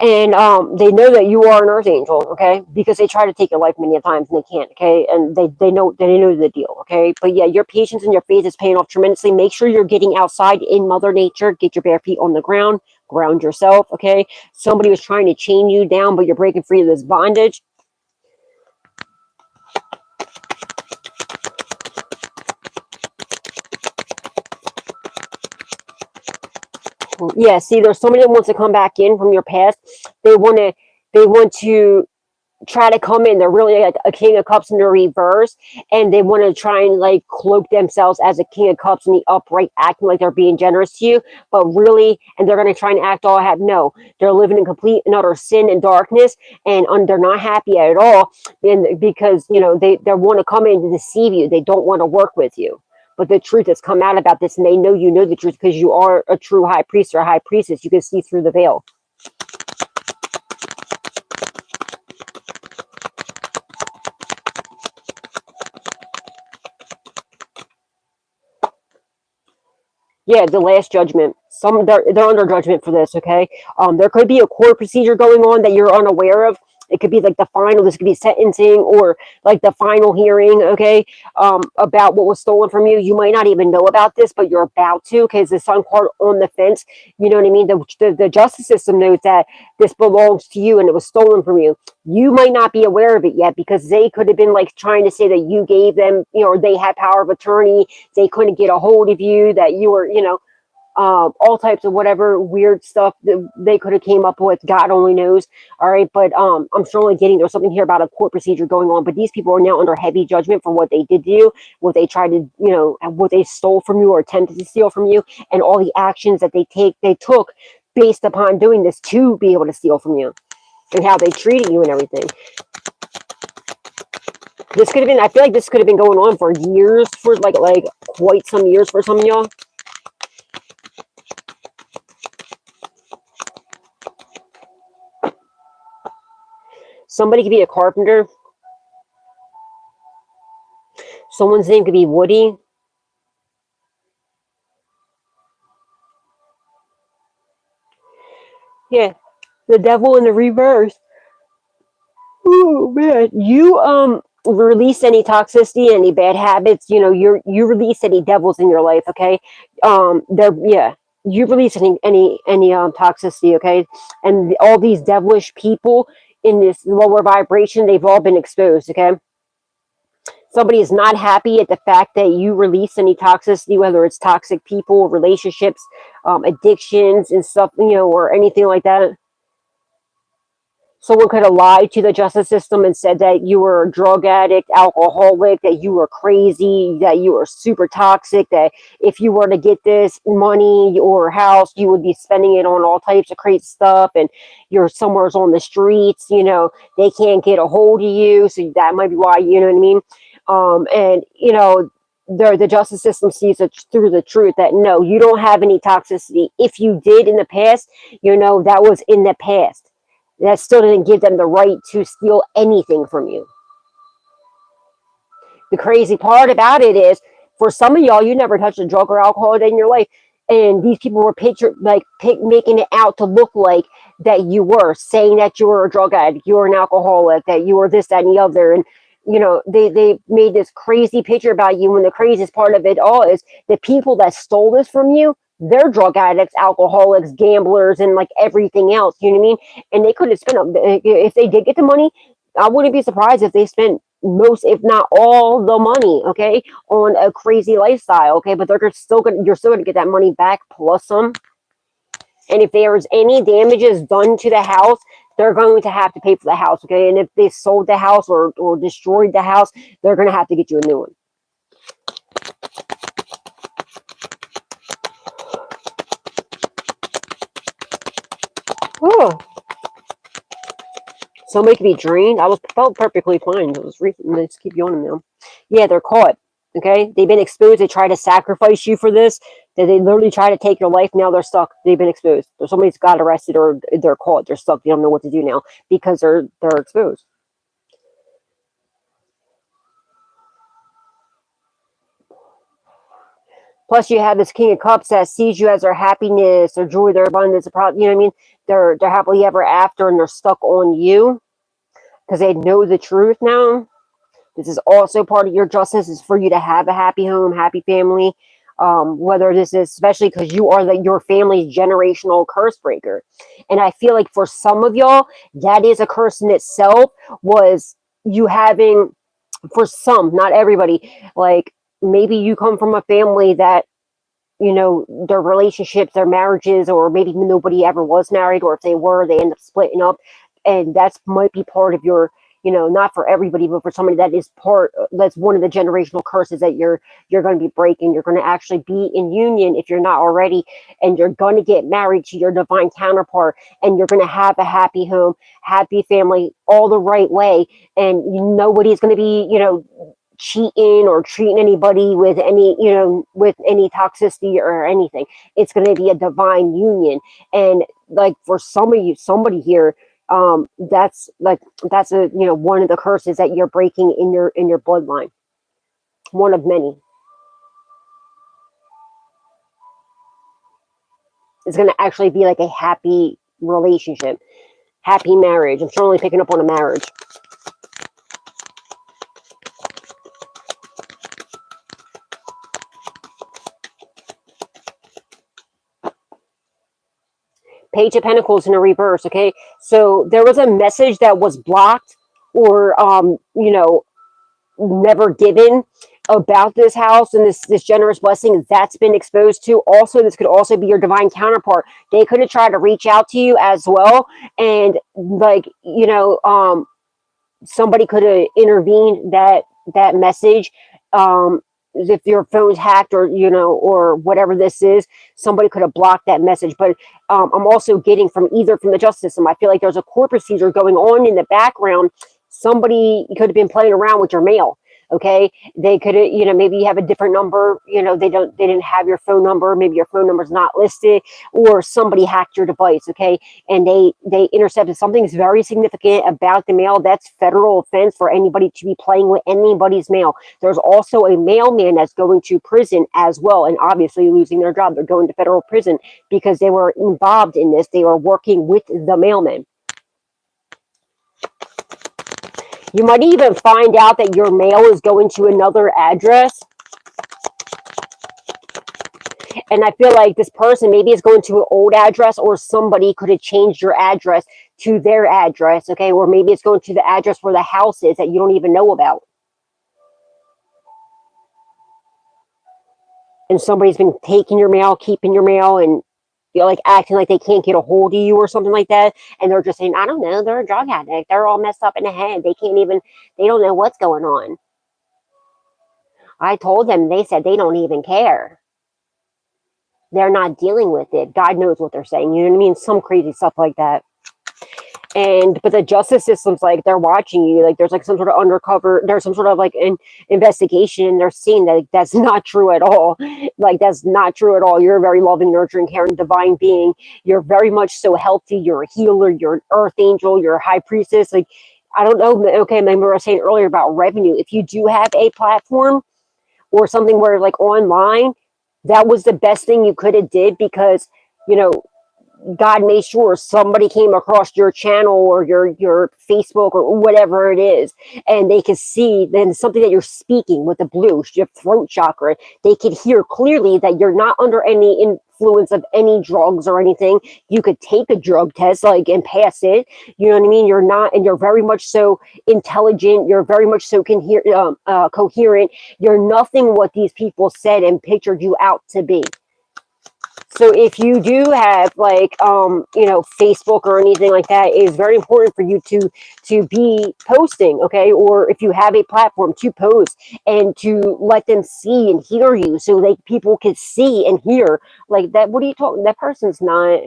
And they know that you are an earth angel, okay, because they try to take your life many times and they can't, okay, and they know the deal, okay. But yeah, your patience and your faith is paying off tremendously. Make sure you're getting outside in Mother Nature. Get your bare feet on the ground. Ground yourself, okay. Somebody was trying to chain you down, but you're breaking free of this bondage. Yeah, see, there's somebody that wants to come back in from your past. They want to try to come in. They're really like a King of Cups in the reverse, and they want to try and like cloak themselves as a King of Cups in the upright, acting like they're being generous to you, but really, and they're going to try and act all have no. They're living in complete and utter sin and darkness, and they're not happy at all, and because they want to come in to deceive you. They don't want to work with you. But the truth has come out about this, and they know you know the truth because you are a true high priest or high priestess. You can see through the veil. Yeah, the last judgment. They're under judgment for this. Okay, there could be a court procedure going on that you're unaware of. It could be like the final. This could be sentencing or like the final hearing. Okay, about what was stolen from you. You might not even know about this, but you're about to, because the Sun card on the fence. You know what I mean. The justice system knows that this belongs to you and it was stolen from you. You might not be aware of it yet because they could have been like trying to say that you gave them, or they had power of attorney. They couldn't get a hold of you, that you were, all types of whatever weird stuff that they could have came up with. God only knows. All right. But I'm strongly getting there's something here about a court procedure going on. But these people are now under heavy judgment for what they did to you, what they tried to, what they stole from you or attempted to steal from you, and all the actions that they took based upon doing this to be able to steal from you, and how they treated you and everything. This could have been, I feel like this could have been going on for years, for like quite some years for some of y'all. Somebody could be a carpenter. Someone's name could be Woody. Yeah. The devil in the reverse. Oh man, you release any toxicity, any bad habits. You know, you release any devils in your life. Okay, there, yeah. You release any toxicity. Okay, and all these devilish people in this lower vibration, they've all been exposed. Okay, somebody is not happy at the fact that you release any toxicity, whether it's toxic people, relationships, addictions, and stuff. You know, or anything like that. Someone could have lied to the justice system and said that you were a drug addict, alcoholic, that you were crazy, that you were super toxic, that if you were to get this money or house, you would be spending it on all types of crazy stuff, and you're somewhere on the streets, you know, they can't get a hold of you. So that might be why, you know what I mean? And, you know, the justice system sees it through the truth that no, you don't have any toxicity. If you did in the past, you know, that was in the past. That still didn't give them the right to steal anything from you. The crazy part about it is, for some of y'all, you never touched a drug or alcohol in your life, and these people were making it out to look like that you were, saying that you were a drug addict, you were an alcoholic, that you were this, that, and the other, and you know they made this crazy picture about you. When the craziest part of it all is the people that stole this from you, they're drug addicts, alcoholics, gamblers, and like everything else. You know what I mean? And they could have spent, if they did get the money, I wouldn't be surprised if they spent most, if not all, the money, okay, on a crazy lifestyle, okay. But you're still gonna get that money back plus some. And if there's any damages done to the house, they're going to have to pay for the house, okay. And if they sold the house or destroyed the house, they're gonna have to get you a new one. Oh, somebody could be drained. I felt perfectly fine. It was recent. They just keep yawning now. Yeah, they're caught. Okay, they've been exposed. They try to sacrifice you for this. They literally try to take your life. Now they're stuck. They've been exposed. Or somebody's got arrested, or they're caught. They're stuck. They don't know what to do now because they're exposed. Plus, you have this King of Cups that sees you as their happiness, their joy, their abundance, you know what I mean? They're happily ever after, and they're stuck on you because they know the truth now. This is also part of your justice, is for you to have a happy home, happy family. Whether this is, especially because you are your family's generational curse breaker. And I feel like for some of y'all, that is a curse in itself, was you having, for some, not everybody, like maybe you come from a family that, you know, their relationships, their marriages, or maybe nobody ever was married, or if they were, they end up splitting up. And that's might be part of your, you know, not for everybody, but for somebody that is that's one of the generational curses that you're going to be breaking. You're going to actually be in union, if you're not already, and you're going to get married to your divine counterpart, and you're going to have a happy home, happy family, all the right way. And nobody's going to be, you know, cheating or treating anybody with any, you know, with any toxicity or anything. It's going to be a divine union. And like for somebody here, that's a, you know, one of the curses that you're breaking in your bloodline. One of many. It's going to actually be like a happy relationship, happy marriage. I'm certainly picking up on a marriage. Page of Pentacles in a reverse, okay? So there was a message that was blocked, or you know, never given about this house and this generous blessing that's been exposed to. Also, this could also be your divine counterpart. They could have tried to reach out to you as well, and like, you know, somebody could have intervened that message. If your phone's hacked, or, you know, or whatever this is, somebody could have blocked that message. But I'm also getting from the justice system, I feel like there's a court procedure going on in the background. Somebody could have been playing around with your mail. Okay, they could, you know, maybe you have a different number, you know, they didn't have your phone number, maybe your phone number is not listed, or somebody hacked your device. Okay, and they intercepted something that's very significant about the mail. That's federal offense for anybody to be playing with anybody's mail. There's also a mailman that's going to prison as well, and obviously losing their job. They're going to federal prison because they were involved in this. They were working with the mailman. You might even find out that your mail is going to another address. And I feel like this person maybe is going to an old address, or somebody could have changed your address to their address, okay? Or maybe it's going to the address where the house is that you don't even know about. And somebody's been taking your mail, keeping your mail, and you know, like acting like they can't get a hold of you or something like that. And they're just saying, I don't know, they're a drug addict. They're all messed up in the head. They don't know what's going on. I told them, they said they don't even care. They're not dealing with it. God knows what they're saying. You know what I mean? Some crazy stuff like that. But the justice system's like, they're watching you. Like, there's like some sort of undercover, there's some sort of like an investigation. They're seeing that that's not true at all. Like, that's not true at all. You're a very loving, nurturing, caring, divine being. You're very much so healthy. You're a healer. You're an earth angel. You're a high priestess. Like, I don't know. Okay, remember I was saying earlier about revenue. If you do have a platform or something where like online, that was the best thing you could have did, because, you know, God made sure somebody came across your channel or your Facebook or whatever it is, and they could see then something that you're speaking with the blue, your throat chakra. They could hear clearly that you're not under any influence of any drugs or anything. You could take a drug test, like, and pass it. You know what I mean? You're not, and you're very much so intelligent. You're very much so coherent. You're nothing what these people said and pictured you out to be. So if you do have like you know, Facebook or anything like that, it is very important for you to be posting, okay? Or if you have a platform, to post and to let them see and hear you, so like people can see and hear like that. What are you talking? That person's not,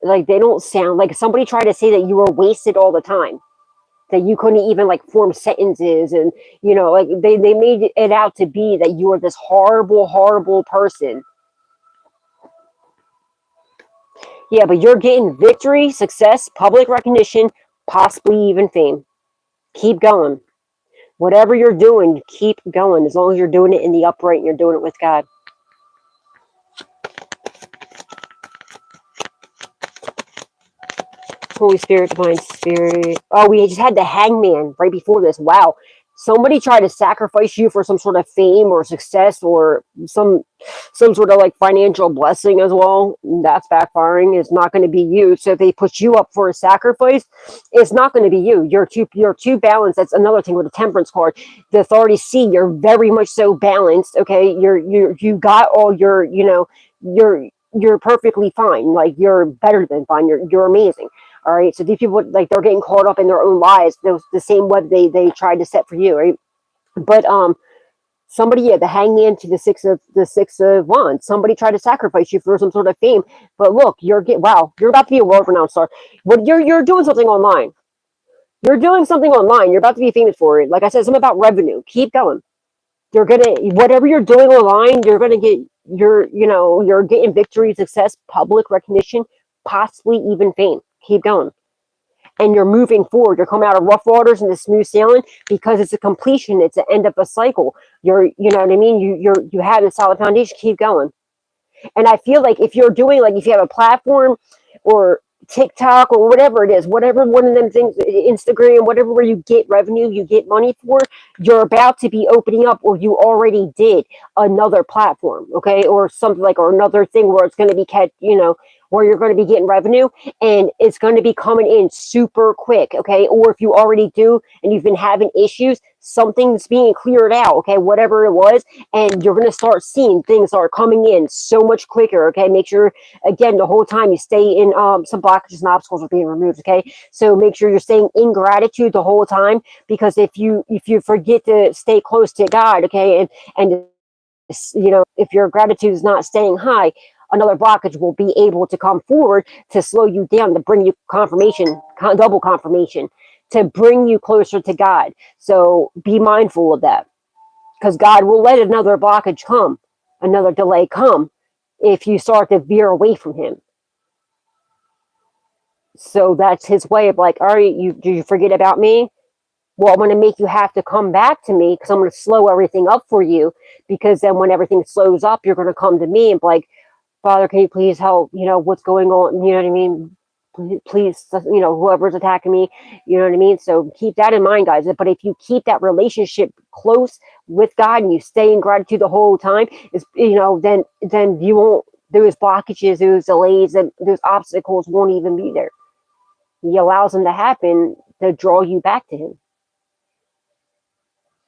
like, they don't sound like, somebody tried to say that you were wasted all the time, that you couldn't even like form sentences, and you know, like they made it out to be that you are this horrible person. Yeah, but you're getting victory, success, public recognition, possibly even fame. Keep going. Whatever you're doing, keep going. As long as you're doing it in the upright and you're doing it with God. Holy Spirit, Divine Spirit. Oh, we just had the Hangman right before this. Wow. Somebody tried to sacrifice you for some sort of fame or success, or some sort of like financial blessing as well. That's backfiring. It's not going to be you. So if they put you up for a sacrifice, it's not going to be you. You're too balanced. That's another thing with the Temperance card. The authorities see you're very much so balanced. Okay, you got all your, you know, you're perfectly fine. Like, you're better than fine. You're amazing. All right, so these people, like, they're getting caught up in their own lies. The same web they tried to set for you, right? But somebody, yeah, the Hangman to the six of wands. Somebody tried to sacrifice you for some sort of fame. But look, you're about to be a world-renowned star. But you're doing something online. You're doing something online. You're about to be famous for it. Like I said, something about revenue. Keep going. You're gonna, whatever you're doing online, you're gonna get you're getting victory, success, public recognition, possibly even fame. Keep going. And you're moving forward. You're coming out of rough waters into smooth sailing, because it's a completion. It's the end of a cycle. You know what I mean? You have a solid foundation. Keep going. And I feel like if you're doing, like, if you have a platform or TikTok or whatever it is, whatever one of them things, Instagram, whatever, where you get revenue, you get money for, you're about to be opening up, or you already did, another platform, okay? Or something like, or another thing where it's going to be where you're going to be getting revenue, and it's going to be coming in super quick, okay? Or if you already do and you've been having issues, something's being cleared out, okay? Whatever it was, and you're going to start seeing things are coming in so much quicker, okay? Make sure, again, the whole time you stay in, some blockages and obstacles are being removed, okay? So make sure you're staying in gratitude the whole time, because if you forget to stay close to God, okay, and you know, if your gratitude is not staying high, another blockage will be able to come forward to slow you down, to bring you confirmation, double confirmation, to bring you closer to God. So be mindful of that, because God will let another blockage come, another delay come, if you start to veer away from him. So that's his way of like, all right, do you forget about me? Well, I'm going to make you have to come back to me, because I'm going to slow everything up for you, because then when everything slows up, you're going to come to me and be like, Father, can you please help? What's going on? You know what I mean? Please, whoever's attacking me, you know what I mean? So keep that in mind, guys. But if you keep that relationship close with God and you stay in gratitude the whole time, then you won't, those blockages, those delays, and those obstacles won't even be there. He allows them to happen to draw you back to him.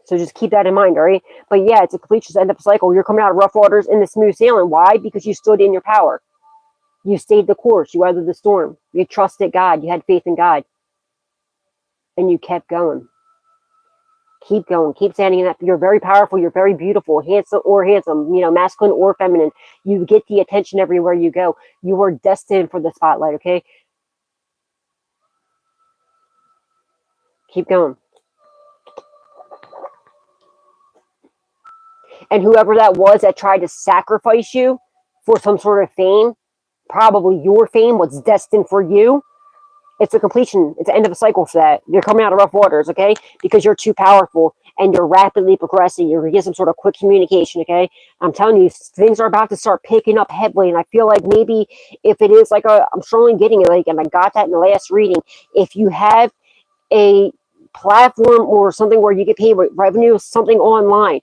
So just keep that in mind, all right? But yeah, it's a complete just end of cycle. You're coming out of rough waters into smooth sailing. Why? Because you stood in your power. You stayed the course. You weathered the storm. You trusted God. You had faith in God. And you kept going. Keep going. Keep standing in that. You're very powerful. You're very beautiful, handsome, masculine or feminine. You get the attention everywhere you go. You are destined for the spotlight, okay? Keep going. And whoever that was that tried to sacrifice you for some sort of fame, probably your fame, what's destined for you, it's a completion. It's the end of a cycle for that. You're coming out of rough waters, okay? Because you're too powerful and you're rapidly progressing. You're going to get some sort of quick communication, okay? I'm telling you, things are about to start picking up heavily. And I feel like maybe if it is like I'm strongly getting it, like, and I got that in the last reading, if you have a platform or something where you get paid with revenue, something online,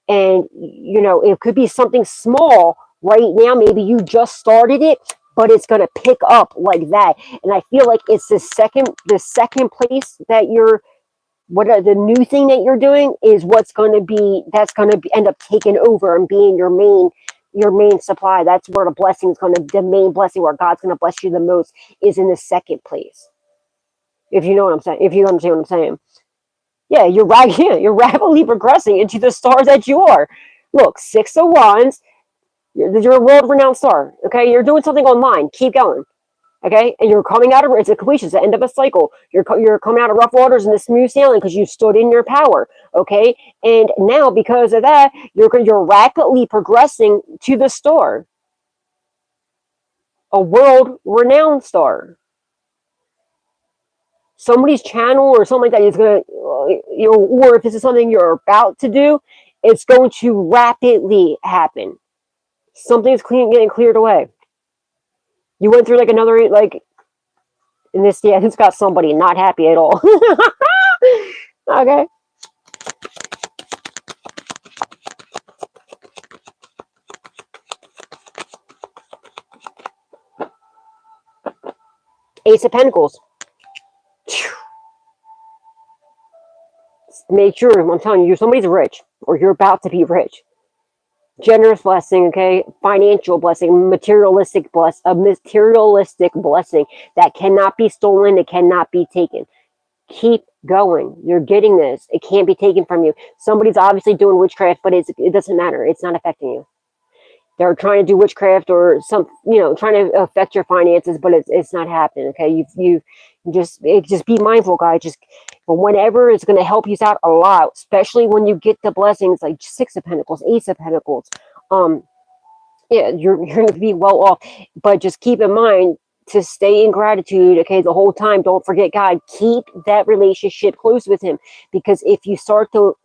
and it could be something small right now, maybe you just started it, but it's going to pick up like that. And I feel like it's the second place that the new thing that you're doing is that's going to end up taking over and being your main supply. That's where the main blessing where God's going to bless you the most is in the second place. If you know what I'm saying, if you understand what I'm saying. Yeah, you're rapidly progressing into the star that you are. Look, 6 of Wands, you're a world-renowned star, okay? You're doing something online. Keep going, okay? And you're coming out of, it's a completion, it's the end of a cycle. You're coming out of rough waters in the smooth sailing because you stood in your power, okay? And now, because of that, you're rapidly progressing to the star. A world-renowned star. Somebody's channel or something like that is going to, or if this is something you're about to do, it's going to rapidly happen. Something's getting cleared away. You went through in this, yeah, it's got somebody not happy at all. Okay. Ace of Pentacles. Make sure, I'm telling you, somebody's rich, or you're about to be rich. Generous blessing, okay? Financial blessing, materialistic blessing that cannot be stolen, it cannot be taken. Keep going. You're getting this. It can't be taken from you. Somebody's obviously doing witchcraft, but it doesn't matter. It's not affecting you. They're trying to do witchcraft or trying to affect your finances, but it's not happening. Okay, you just be mindful, guys. But whenever it's going to help you out a lot, especially when you get the blessings like 6 of Pentacles, Ace of Pentacles. Yeah, you're going to be well off. But just keep in mind to stay in gratitude, okay, the whole time. Don't forget God. Keep that relationship close with him, because if you start to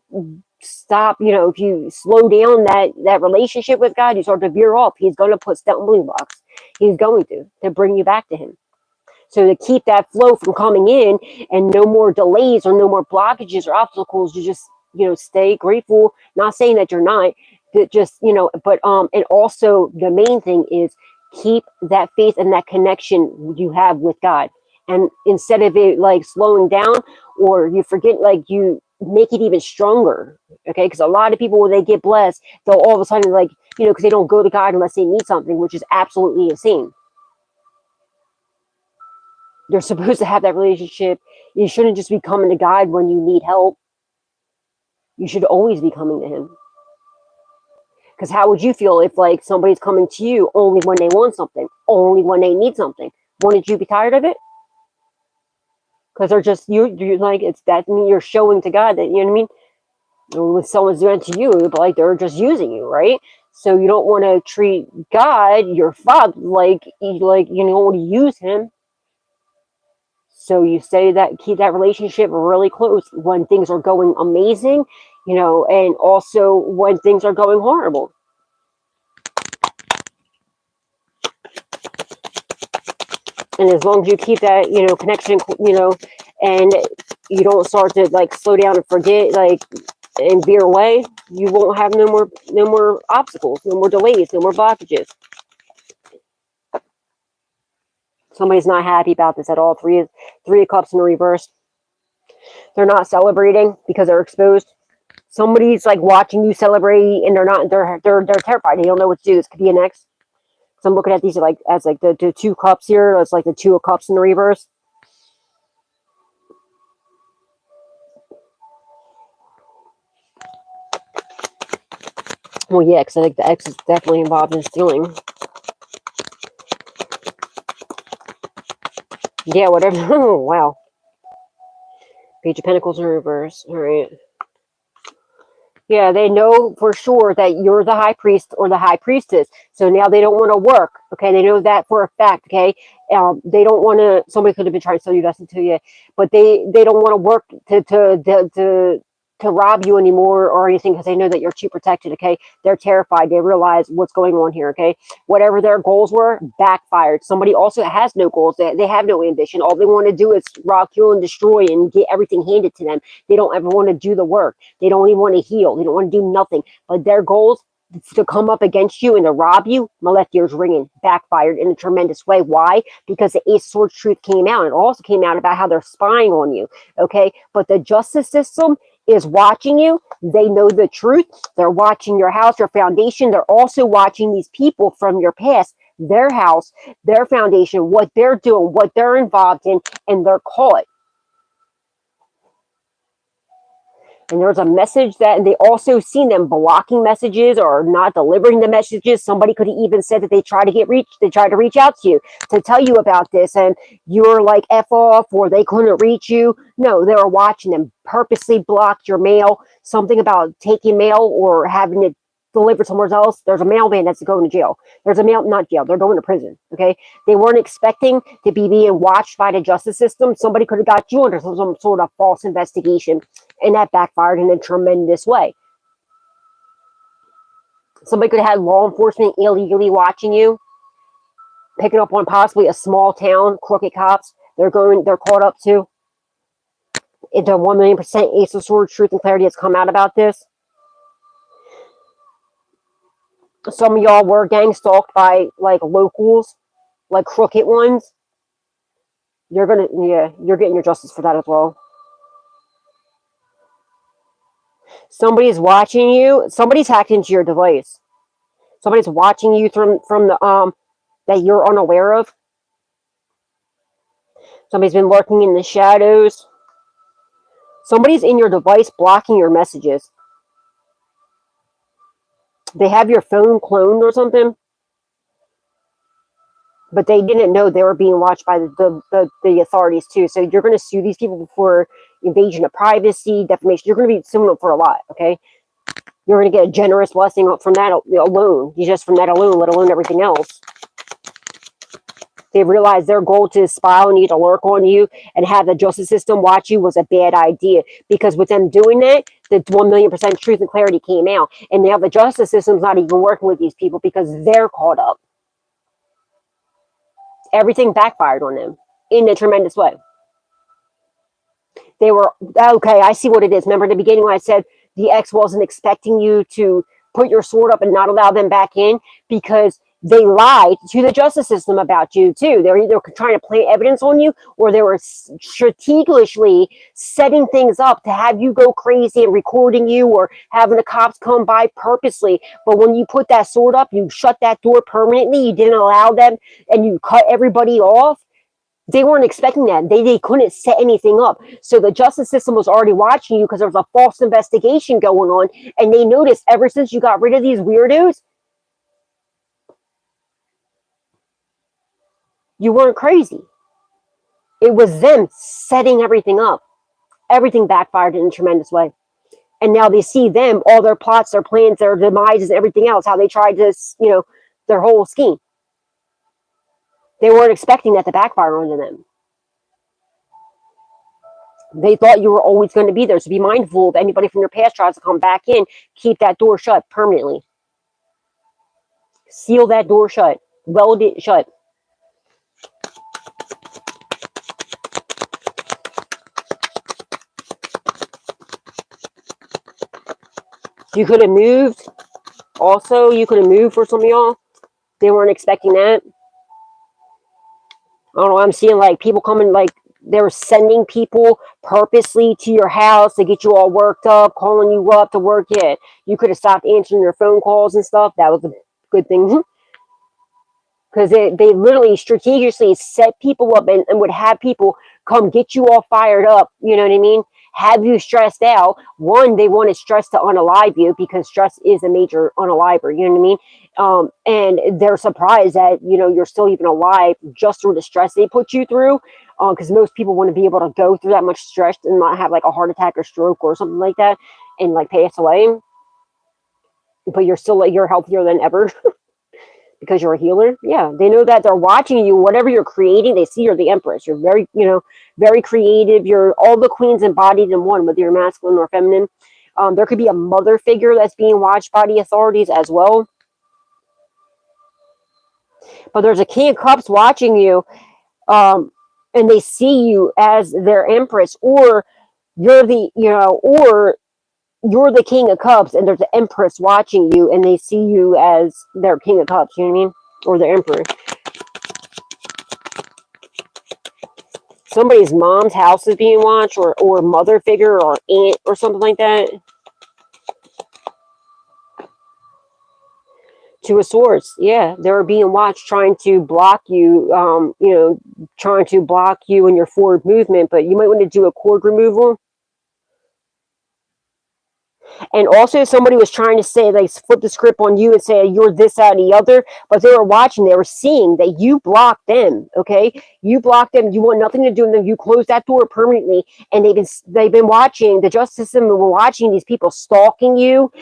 stop, if you slow down that relationship with God, you start to veer off. He's going to put stumbling blocks. He's going to bring you back to him. So to keep that flow from coming in and no more delays or no more blockages or obstacles, you just, stay grateful. Not saying that you're not, but just, but and also the main thing is keep that faith and that connection you have with God. And instead of it like slowing down, or you forget, like you make it even stronger. Okay, because a lot of people, when they get blessed, they'll all of a sudden, like, because they don't go to God unless they need something, which is absolutely insane. You're supposed to have that relationship. You shouldn't just be coming to God when you need help. You should always be coming to him. Because how would you feel if like somebody's coming to you only when they want something, only when they need something? Wouldn't you be tired of it? Because they're just, you like, it's that, I mean, you're showing to God that, you know what I mean? When someone's doing it to you, but like they're just using you, right? So you don't want to treat God, your father, like you don't want to use him. So you say that, keep that relationship really close when things are going amazing, and also when things are going horrible. And as long as you keep that, connection, and you don't start to like slow down and forget, like, and veer away, you won't have no more obstacles, no more delays, no more blockages. Somebody's not happy about this at all. Three of Cups in the reverse. They're not celebrating because they're exposed. Somebody's like watching you celebrate, and they're not. They're terrified. They don't know what to do. This could be an ex. So I'm looking at these like as like the 2 cups here. It's like the 2 of Cups in the reverse. Well, yeah, because I think the ex is definitely involved in stealing. Yeah, whatever. Oh, wow. Page of Pentacles in reverse. All right. Yeah, they know for sure that you're the high priest or the high priestess. So now they don't want to work. Okay, they know that for a fact. Okay, they don't want to. Somebody could have been trying to sell you Dustin to you, but they don't want to work to rob you anymore or anything because they know that you're too protected. Okay, they're terrified. They realize what's going on here. Okay, whatever their goals were, backfired. Somebody also has no goals. They have no ambition. All they want to do is rob, kill, and destroy and get everything handed to them. They don't ever want to do the work. They don't even want to heal. They don't want to do nothing. But their goals to come up against you and to rob you, my left ear's ringing, backfired in a tremendous way. Why? Because the Ace of Swords truth came out. It also came out about how they're spying on you. Okay, but the justice system is watching you. They know the truth. They're watching your house, your foundation. They're also watching these people from your past, their house, their foundation, what they're doing, what they're involved in, and they're caught. And there's a message that, and they also seen them blocking messages or not delivering the messages. Somebody could have even said that they tried to reach out to you to tell you about this, and you were like F off, or they couldn't reach you. No, they were watching them, purposely blocked your mail, something about taking mail or having it delivered somewhere else. There's a mailman that's going to jail. There's a not jail, they're going to prison. Okay. They weren't expecting to be being watched by the justice system. Somebody could have got you under some sort of false investigation, and that backfired in a tremendous way. Somebody could have had law enforcement illegally watching you, picking up on possibly a small town, crooked cops. They're caught up to. The 1,000,000% Ace of Swords truth and clarity has come out about this. Some of y'all were gang stalked by like locals, like crooked ones. You're getting your justice for that as well. Somebody's watching you. Somebody's hacked into your device. Somebody's watching you from the that you're unaware of. Somebody's been lurking in the shadows. Somebody's in your device blocking your messages. They have your phone cloned or something, but they didn't know they were being watched by the authorities too. So you're going to sue these people for invasion of privacy, defamation. You're going to be suing them for a lot, okay? You're going to get a generous blessing from that alone. Just from that alone, let alone everything else. They realized their goal to spy on you, to lurk on you, and have the justice system watch you was a bad idea. Because with them doing that, the 1,000,000% truth and clarity came out. And now the justice system's not even working with these people because they're caught up. Everything backfired on them in a tremendous way. They were, okay, I see what it is. Remember in the beginning when I said the ex wasn't expecting you to put your sword up and not allow them back in because they lied to the justice system about you too. They were either trying to plant evidence on you or they were strategically setting things up to have you go crazy and recording you or having the cops come by purposely. But when you put that sword up, you shut that door permanently. You didn't allow them and you cut everybody off. They weren't expecting that. They couldn't set anything up. So the justice system was already watching you because there was a false investigation going on. And they noticed ever since you got rid of these weirdos, you weren't crazy. It was them setting everything up. Everything backfired in a tremendous way. And now they see them, all their plots, their plans, their demises, everything else, how they tried to, their whole scheme. They weren't expecting that to backfire onto them. They thought you were always going to be there. So be mindful if anybody from your past tries to come back in, keep that door shut permanently. Seal that door shut. Weld it shut. You could have moved. Also, you could have moved for some of y'all. They weren't expecting that. I don't know. I'm seeing like people coming, like they were sending people purposely to your house to get you all worked up, calling you up to work. Yeah, you could have stopped answering their phone calls and stuff. That was a good thing. Because they literally strategically set people up and would have people come get you all fired up. You know what I mean? Have you stressed out. One, they wanted stress to unalive you because stress is a major unaliver. You know what I mean? And they're surprised that, you're still even alive just through the stress they put you through. Because most people want to be able to go through that much stress and not have like a heart attack or stroke or something like that and like pass away. But you're still like, you're healthier than ever. Because you're a healer. Yeah, they know that they're watching you. Whatever you're creating, they see you're the empress. You're very, very creative. You're all the queens embodied in one, whether you're masculine or feminine. There could be a mother figure that's being watched by the authorities as well. But there's a King of Cups watching you, and they see you as their empress, or you're the, or you're the King of Cups, and there's an empress watching you, and they see you as their King of Cups. You know what I mean? Or the emperor. Somebody's mom's house is being watched, or mother figure, or aunt, or something like that. Two of Swords, yeah, they're being watched, trying to block you. Trying to block you in your forward movement. But you might want to do a cord removal. And also somebody was trying to say, like, flip the script on you and say you're this, that, and the other, but they were watching, they were seeing that you blocked them. Okay, you blocked them. You want nothing to do with them. You closed that door permanently, and they've been watching. The justice system were watching these people stalking you.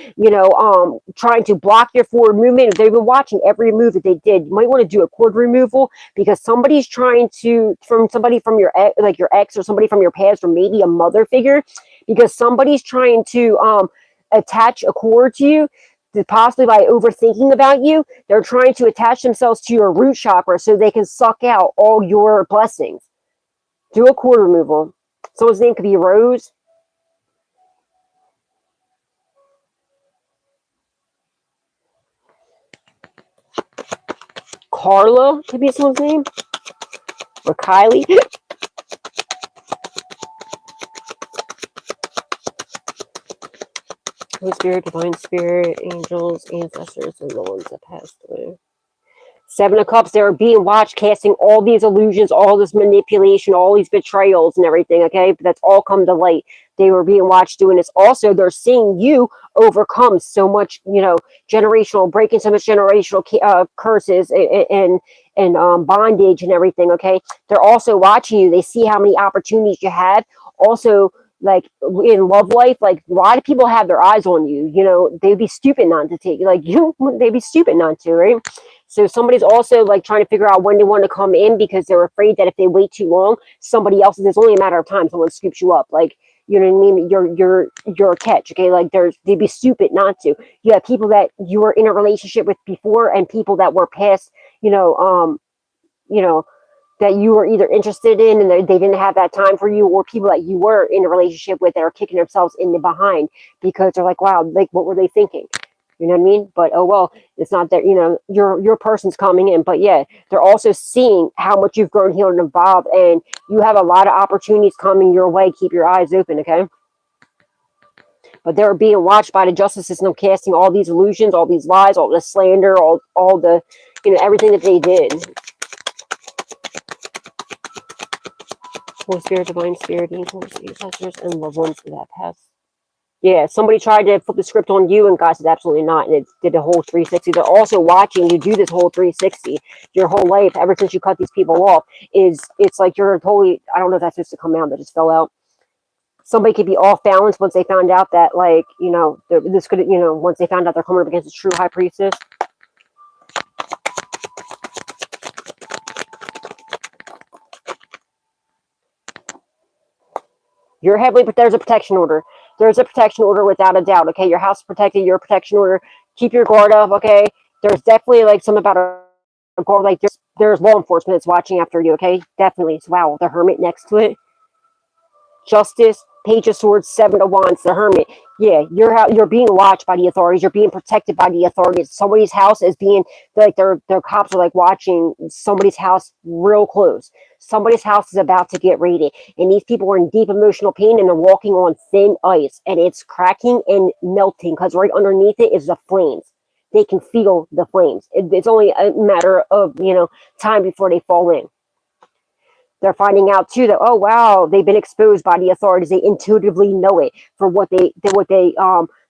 Trying to block your forward movement. They've been watching every move that they did. You might want to do a cord removal because somebody's trying to, from somebody from your ex or somebody from your past, or maybe a mother figure, because somebody's trying to attach a cord to you, possibly by overthinking about you. They're trying to attach themselves to your root chakra so they can suck out all your blessings. Do a cord removal. Someone's name could be Rose. Carla could be someone's name. Or Kylie. Holy Spirit, Divine Spirit, angels, ancestors, and the ones that passed away. Seven of Cups, they're being watched, casting all these illusions, all this manipulation, all these betrayals and everything, okay? But that's all come to light. They were being watched doing this. Also, they're seeing you overcome so much, generational, breaking so much generational curses and bondage and everything, okay? They're also watching you. They see how many opportunities you had. Also, like in love life, like a lot of people have their eyes on you. They'd be stupid not to take, they'd be stupid not to, right? So somebody's also like trying to figure out when they want to come in because they're afraid that if they wait too long, somebody else, it's only a matter of time, someone scoops you up. Like, you know what I mean? You're a catch, okay? Like they'd be stupid not to. You have people that you were in a relationship with before and people that were past, that you were either interested in and they didn't have that time for you, or people that you were in a relationship with that are kicking themselves in the behind because they're like, wow, like what were they thinking? You know what I mean? But oh well, it's not that, your person's coming in. But yeah, they're also seeing how much you've grown, healed, and evolved, and you have a lot of opportunities coming your way. Keep your eyes open, okay? But they're being watched by the justice system, casting all these illusions, all these lies, all the slander, all the, everything that they did. Holy Spirit, Divine Spirit, angels, ancestors, and loved ones that passed. Yeah, somebody tried to flip the script on you, and God said absolutely not, and it did a whole 360. They're also watching you do this whole 360 your whole life, ever since you cut these people off. It's like you're totally, I don't know if that's supposed to come out, that just fell out. Somebody could be off balance once they found out that, like, you know, this could, you know, once they found out they're coming up against a true high priestess. You're heavily, but there's a protection order. There's a protection order without a doubt. Okay, your house is protected. Your protection order. Keep your guard up. Okay, there's definitely like some about a guard. Like there's law enforcement that's watching after you. Okay, definitely. So, wow, the Hermit next to it. Justice, Page of Swords, Seven of Wands, the Hermit. Yeah, you're being watched by the authorities. You're being protected by the authorities. Somebody's house is being, like, their cops are like watching somebody's house real close. Somebody's house is about to get raided, and these people are in deep emotional pain, and they're walking on thin ice, and it's cracking and melting because right underneath it is the flames. They can feel the flames. It's only a matter of, you know, time before they fall in. They're finding out too that, oh wow, they've been exposed by the authorities. They intuitively know it for what they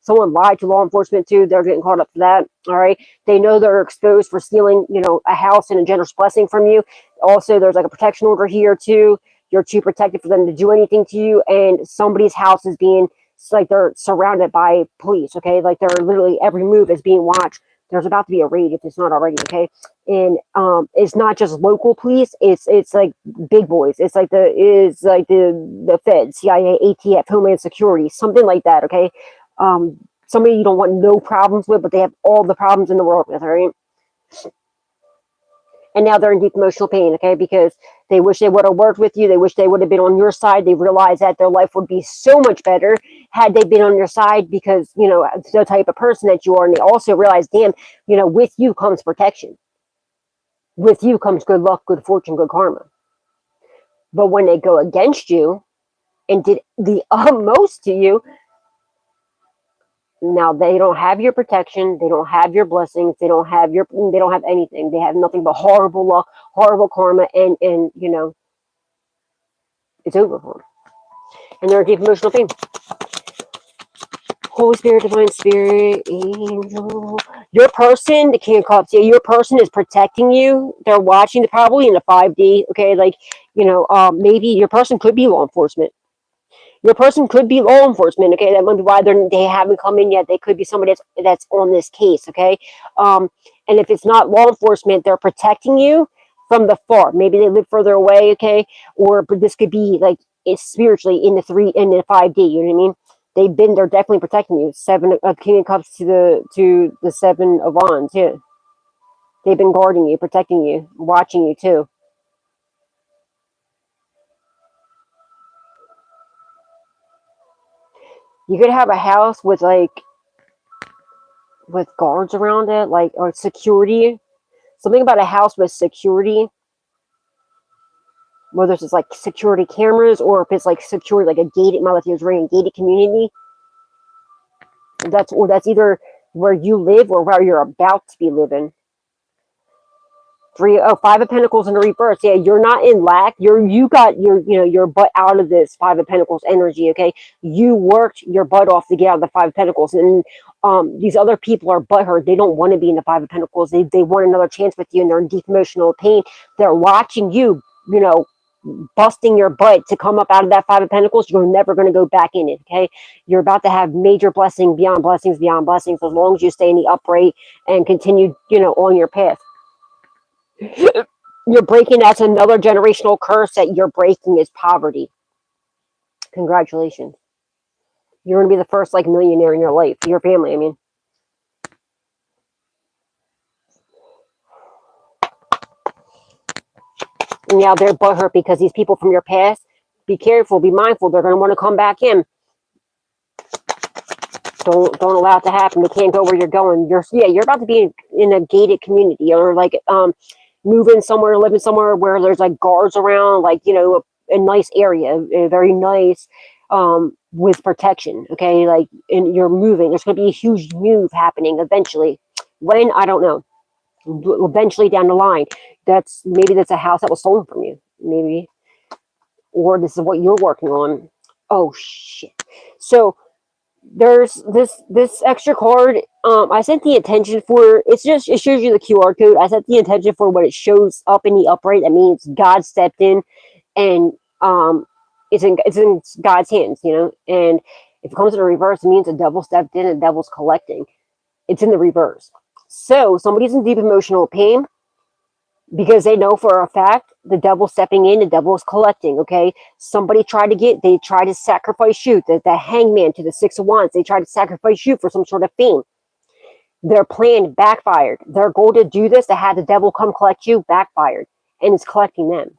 someone lied to law enforcement too. They're getting caught up for that. All right, they know they're exposed for stealing, you know, a house and a generous blessing from you. Also, there's like a protection order here too. You're too protected for them to do anything to you, and somebody's house is being, it's like they're surrounded by police. Okay, like they're literally, every move is being watched. There's about to be a raid if it's not already. Okay, and it's not just local police. It's like big boys. It's like the Fed, CIA, ATF, Homeland Security, something like that. Okay, somebody you don't want no problems with, but they have all the problems in the world with. All right. And now they're in deep emotional pain, okay, because they wish they would have worked with you. They wish they would have been on your side. They realize that their life would be so much better had they been on your side, because, you know, the type of person that you are. And they also realize, damn, you know, with you comes protection. With you comes good luck, good fortune, good karma. But when they go against you and did the utmost to you, now they don't have your protection, they don't have your blessings, they don't have anything. They have nothing but horrible luck, horrible karma, and you know, it's over for them. And they're in deep emotional pain. Holy Spirit, Divine Spirit, Angel. Your person, the King of Cups, yeah, your person is protecting you. They're watching, they're probably in the 5D, okay? Like, you know, maybe your person could be law enforcement. Your person could be law enforcement, okay? That might be why they haven't come in yet. They could be somebody that's on this case, okay? And if it's not law enforcement, they're protecting you from the far. Maybe they live further away, okay? But this could be like, it's spiritually in the 5D. You know what I mean? They're definitely protecting you. Seven of King of Cups to the Seven of Wands. Yeah, they've been guarding you, protecting you, watching you too. You could have a house with guards around it, like, or security. Something about a house with security, whether it's just like security cameras, or if it's like security, like a gated, my life is very a gated community. That's either where you live or where you're about to be living. Five of Pentacles in the reverse. Yeah, you're not in lack. You got your butt out of this Five of Pentacles energy. Okay, you worked your butt off to get out of the Five of Pentacles, and these other people are butthurt. They don't want to be in the Five of Pentacles. They want another chance with you, and they're in deep emotional pain. They're watching you, you know, busting your butt to come up out of that Five of Pentacles. You're never going to go back in it. Okay, you're about to have major blessing beyond blessings beyond blessings, as long as you stay in the upright and continue, you know, on your path. You're breaking, that's another generational curse that you're breaking, is poverty. Congratulations. You're going to be the first, like, millionaire in your life, your family, I mean. And now they're butthurt because these people from your past, be careful, be mindful, they're going to want to come back in. Don't allow it to happen. They can't go where you're going. You're about to be in a gated community, or like moving somewhere, living somewhere where there's like guards around, like, you know, a nice area, very nice, with protection. Okay, like, and you're moving. There's going to be a huge move happening eventually. When, I don't know. Eventually down the line, maybe that's a house that was stolen from you, maybe, or this is what you're working on. Oh shit! So There's this extra card. I sent the intention for it shows you the QR code. I sent the intention for when it shows up in the upright. That means God stepped in, and it's in God's hands, And if it comes in the reverse, it means the devil stepped in and the devil's collecting. It's in the reverse. So somebody's in deep emotional pain because they know for a fact the devil's stepping in, the devil's collecting, okay? Somebody they tried to sacrifice you, the hangman to the Six of Wands. They tried to sacrifice you for some sort of fame. Their plan backfired. Their goal to do this, to have the devil come collect you, backfired. And it's collecting them.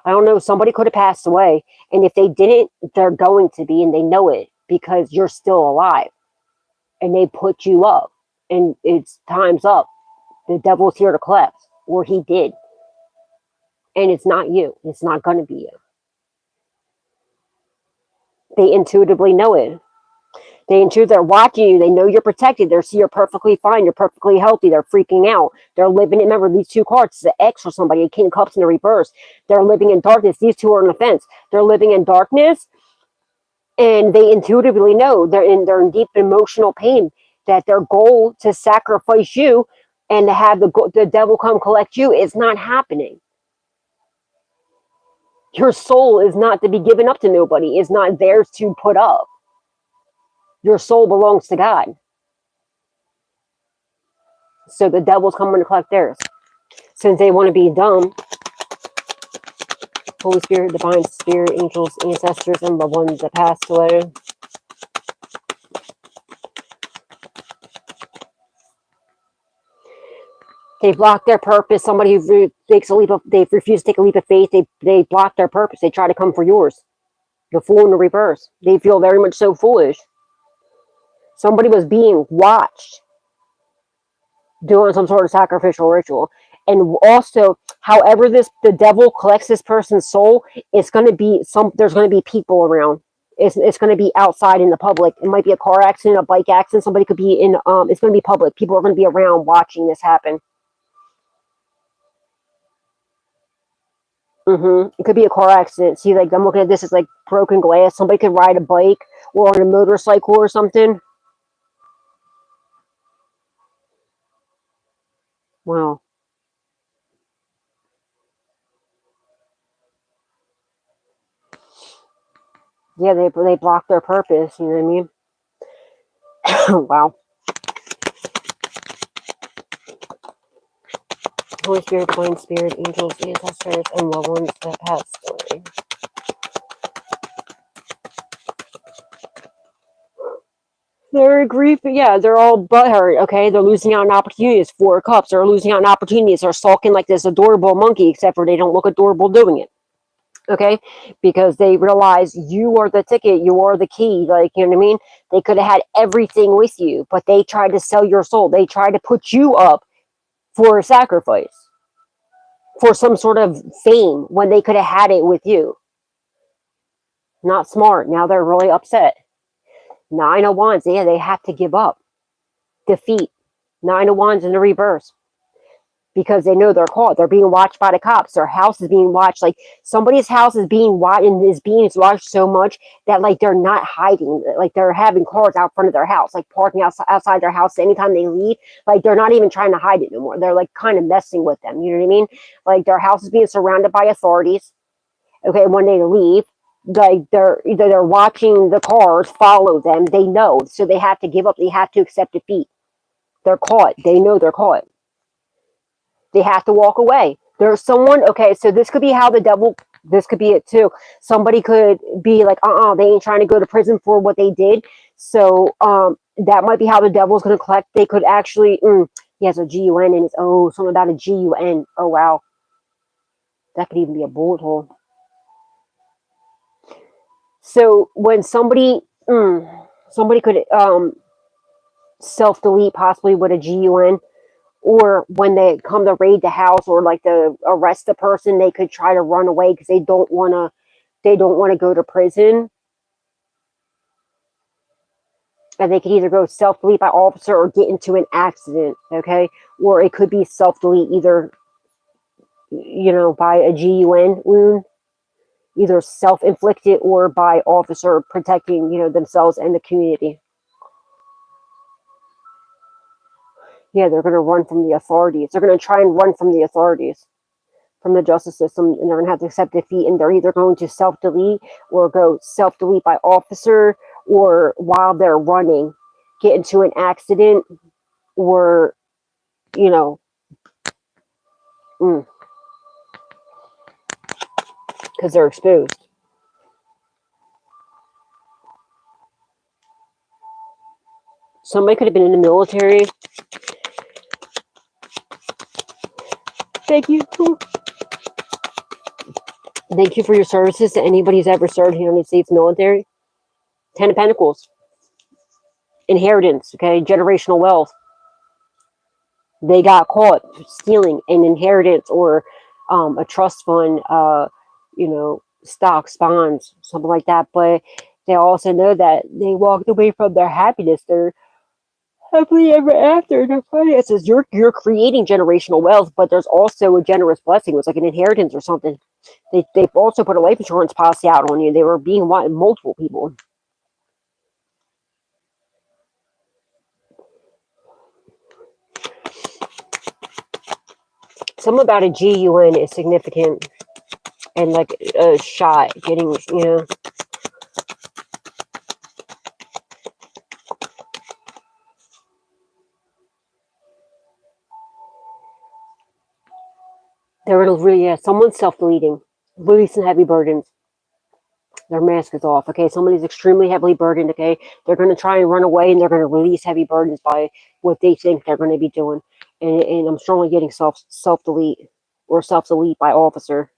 I don't know, somebody could have passed away. And if they didn't, they're going to be, and they know it because you're still alive. And they put you up. And it's time's up. The devil's here to collect. Or he did. And it's not you. It's not going to be you. They intuitively know it. They're watching you. They know you're protected. They see you're perfectly fine. You're perfectly healthy. They're freaking out. They're living it. Remember, these two cards, it's an X for somebody, a King of Cups in the reverse. They're living in darkness. These two are on the fence. They're living in darkness, and they intuitively know they're in deep emotional pain, that their goal to sacrifice you and to have the devil come collect you is not happening. Your soul is not to be given up to nobody. It's not theirs to put up. Your soul belongs to God. So the devil's coming to collect theirs. Since they want to be dumb, Holy Spirit, Divine Spirit, angels, ancestors, and loved ones that passed away. They block their purpose. Somebody who takes a leap of, they refuse to take a leap of faith. They block their purpose. They try to come for yours. The fool in the reverse. They feel very much so foolish. Somebody was being watched doing some sort of sacrificial ritual. And also, however the devil collects this person's soul, there's going to be people around. It's going to be outside in the public. It might be a car accident, a bike accident. Somebody could be in, it's going to be public. People are going to be around watching this happen. It could be a car accident. See, like, I'm looking at this as like broken glass. Somebody could ride a bike or on a motorcycle or something. Wow. Yeah, they block their purpose. You know what I mean? Wow. Holy Spirit, Divine Spirit, angels, ancestors, and loved ones that passed away. They're grief, yeah, they're all butthurt, okay? They're losing out on opportunities. Four of Cups, they're losing out on opportunities. They're sulking like this adorable monkey, except for they don't look adorable doing it, okay? Because they realize you are the ticket, you are the key, like, you know what I mean? They could have had everything with you, but they tried to sell your soul. They tried to put you up for a sacrifice, for some sort of fame, when they could have had it with you. Not smart. Now they're really upset. 9 of Wands, yeah, they have to give up. Defeat. 9 of Wands in the reverse. Because they know they're caught. They're being watched by the cops. Their house is being watched. Like, somebody's house is being watched, and is being watched so much that, like, they're not hiding. Like, they're having cars out front of their house, like parking outside their house anytime they leave. Like, they're not even trying to hide it no more. They're, like, kind of messing with them. You know what I mean? Like, their house is being surrounded by authorities. Okay, when they leave, like, they're watching the cars follow them. They know, so they have to give up. They have to accept defeat. They're caught. They know they're caught. They have to walk away. There's someone, okay, so this could be how the devil, this could be it too. Somebody could be like, they ain't trying to go to prison for what they did. So that might be how the devil's going to collect. They could actually, he has a G-U-N in his, something about a G-U-N. Oh, wow. That could even be a bullet hole. So when somebody could self-delete possibly with a G-U-N, or when they come to raid the house or like to arrest the person, they could try to run away because they don't want to go to prison. And they could either go self-delete by officer or get into an accident, okay? Or it could be self-delete either, by a GUN wound. either self-inflicted or by officer protecting, themselves and the community. Yeah, they're going to run from the authorities. They're going to try and run from the authorities, from the justice system, and they're going to have to accept defeat, and they're either going to self-delete or go self-delete by officer, or while they're running, get into an accident, or, because they're exposed. Somebody could have been in the military. Thank you. Thank you for your services to anybody who's ever served in the United States military. 10 of Pentacles. Inheritance, okay? Generational wealth. They got caught stealing an inheritance or a trust fund, stocks, bonds, something like that. But they also know that they walked away from their happiness, their happily ever after, their finances. You're creating generational wealth, but there's also a generous blessing. It was like an inheritance or something. They've also put a life insurance policy out on you. They were being wanted multiple people. Something about a GUN is significant, and like a shot getting, They're really, someone's self-deleting, releasing heavy burdens. Their mask is off, okay? Somebody's extremely heavily burdened, okay? They're going to try and run away, and they're going to release heavy burdens by what they think they're going to be doing. And I'm strongly getting self-delete or self-delete by officer.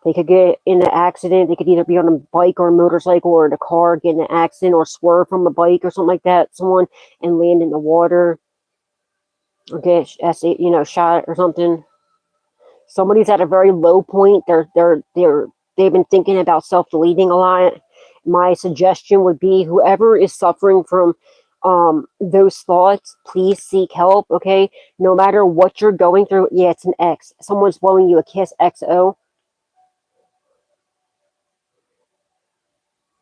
They could get in an accident. They could either be on a bike or a motorcycle or in a car, get in an accident or swerve from a bike or something like that, someone, and land in the water or get shot or something. Somebody's at a very low point. They've been thinking about self-deleting a lot. My suggestion would be whoever is suffering from those thoughts, please seek help, okay? No matter what you're going through. Yeah, it's an X. Someone's blowing you a kiss, XO.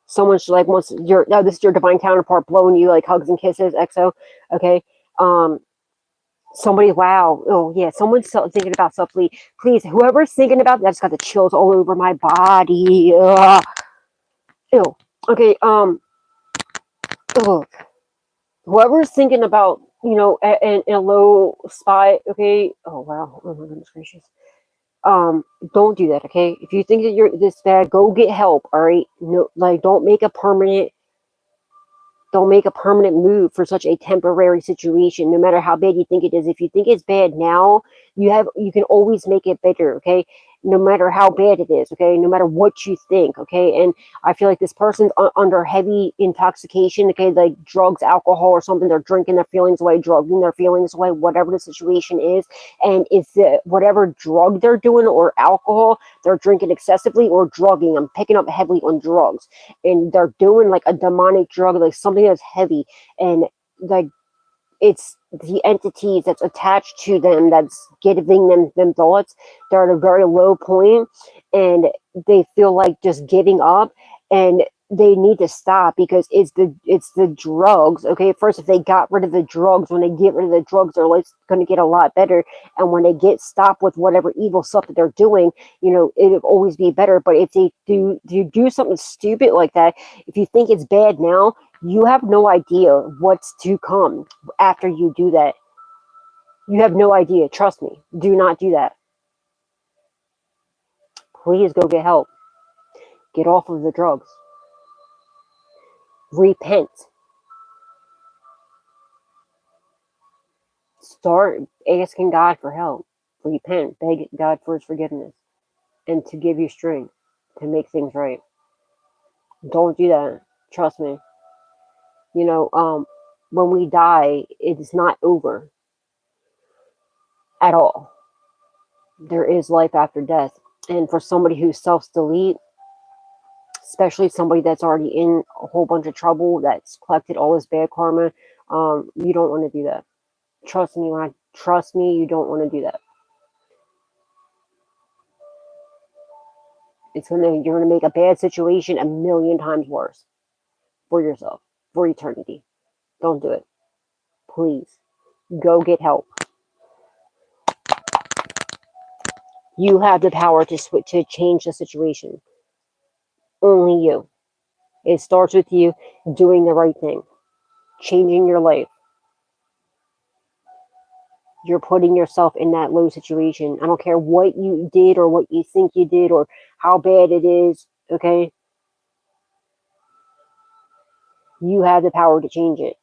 Someone's like this is your divine counterpart blowing you like hugs and kisses, XO, okay? Somebody, wow, oh yeah, someone's thinking about self-delete. Please, whoever's thinking about that, I just got the chills all over my body. Ugh. Ew. Okay, ugh. Whoever's thinking about, in a low spot, okay, oh wow, oh my goodness gracious. Don't do that, okay? If you think that you're this bad, go get help, all right? No, like, don't make a permanent move for such a temporary situation, no matter how bad you think it is. If you think it's bad now, you can always make it better, okay? No matter how bad it is, okay? No matter what you think, okay? And I feel like this person's under heavy intoxication, okay? Like drugs, alcohol, or something. They're drinking their feelings away, drugging their feelings away, whatever the situation is. And it's whatever drug they're doing or alcohol, they're drinking excessively or drugging. I'm picking up heavily on drugs. And they're doing like a demonic drug, like something that's heavy, and like it's the entities that's attached to them that's giving them thoughts. They're at a very low point, and they feel like just giving up, and they need to stop because it's the drugs. Okay, first, if they got rid of the drugs, when they get rid of the drugs, their life's going to get a lot better. And when they get stopped with whatever evil stuff that they're doing, it'll always be better. But if they do something stupid like that, if you think it's bad now, you have no idea what's to come after you do that. You have no idea. Trust me. Do not do that. Please go get help. Get off of the drugs. Repent. Start asking God for help. Repent. Beg God for his forgiveness and to give you strength to make things right. Don't do that. Trust me. When we die, it is not over at all. There is life after death. And for somebody who's self-delete, especially somebody that's already in a whole bunch of trouble, that's collected all this bad karma, you don't want to do that. Trust me, you don't want to do that. You're gonna make a bad situation a million times worse for yourself, for eternity. Don't do it. Please. Go get help. You have the power to change the situation. Only you. It starts with you doing the right thing, changing your life. You're putting yourself in that low situation. I don't care what you did or what you think you did or how bad it is, okay? You have the power to change it.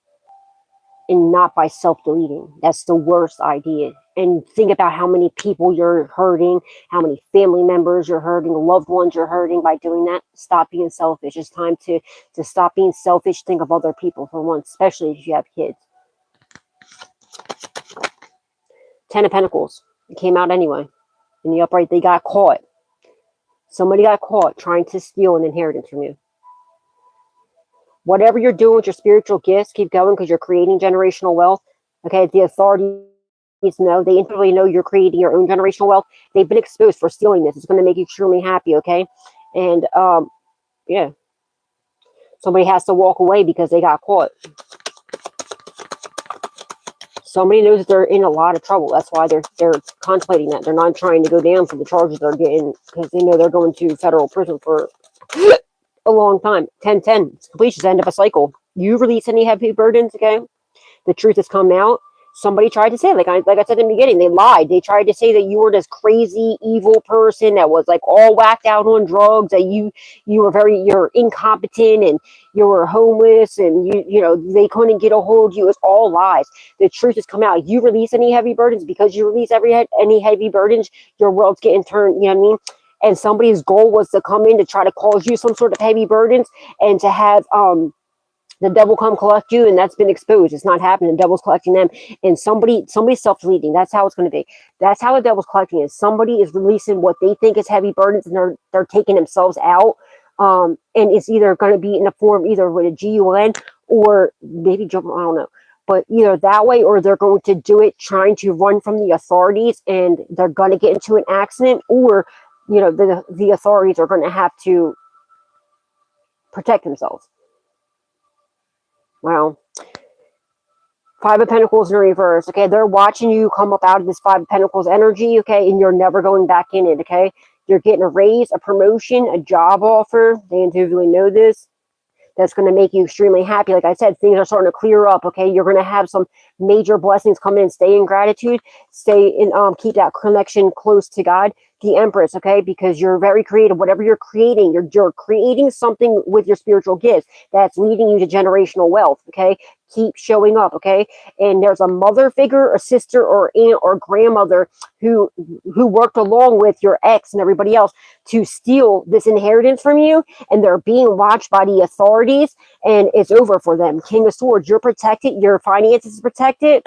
And not by self-deleting. That's the worst idea. And think about how many people you're hurting, how many family members you're hurting, loved ones you're hurting by doing that. Stop being selfish. It's time to stop being selfish. Think of other people for once, especially if you have kids. 10 of Pentacles. It came out anyway. In the upright, they got caught. Somebody got caught trying to steal an inheritance from you. Whatever you're doing with your spiritual gifts, keep going because you're creating generational wealth. Okay, the authorities know. They intuitively know you're creating your own generational wealth. They've been exposed for stealing this. It's going to make you extremely happy, okay? And, yeah. Somebody has to walk away because they got caught. Somebody knows that they're in a lot of trouble. That's why they're contemplating that. They're not trying to go down for the charges they're getting because they know they're going to federal prison for a long time. 10-10. It's completion. It's the end of a cycle. You release any heavy burdens, okay? The truth has come out. Somebody tried to say, like I said in the beginning, they lied. They tried to say that you were this crazy, evil person that was like all whacked out on drugs, that you're incompetent and you were homeless and you know they couldn't get a hold of you. It's all lies. The truth has come out. You release any heavy burdens because you release any heavy burdens, your world's getting turned. You know what I mean? And somebody's goal was to come in to try to cause you some sort of heavy burdens and to have the devil come collect you, and that's been exposed. It's not happening. The devil's collecting them, and somebody's self-deleting. That's how it's going to be. That's how the devil's collecting it. Somebody is releasing what they think is heavy burdens, and they're taking themselves out. And it's either going to be in the form either with a GUN or maybe jump. I don't know, but either that way or they're going to do it trying to run from the authorities, and they're going to get into an accident, or you know the authorities are going to have to protect themselves. Wow. 5 of Pentacles in reverse. Okay, they're watching you come up out of this 5 of Pentacles energy. Okay, and you're never going back in it. Okay, you're getting a raise, a promotion, a job offer. They intuitively know this. That's going to make you extremely happy. Like I said, things are starting to clear up. Okay, you're going to have some major blessings come in. Stay in gratitude. Stay in keep that connection close to God. The Empress, okay, because you're very creative. Whatever you're creating, you're creating something with your spiritual gifts that's leading you to generational wealth. Okay, keep showing up. Okay, and there's a mother figure, a sister, or aunt, or grandmother who worked along with your ex and everybody else to steal this inheritance from you, and they're being watched by the authorities, and it's over for them. King of Swords, you're protected. Your finances are protected.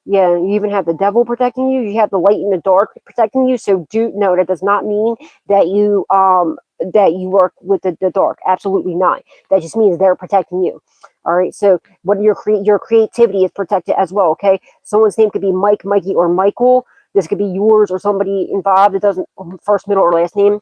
Yeah, you even have the devil protecting you. You have the light and the dark protecting you. So no, that does not mean that you work with the dark. Absolutely not. That just means they're protecting you. All right. So what your creativity is protected as well. Okay. Someone's name could be Mike, Mikey, or Michael. This could be yours or somebody involved. It doesn't first, middle, or last name.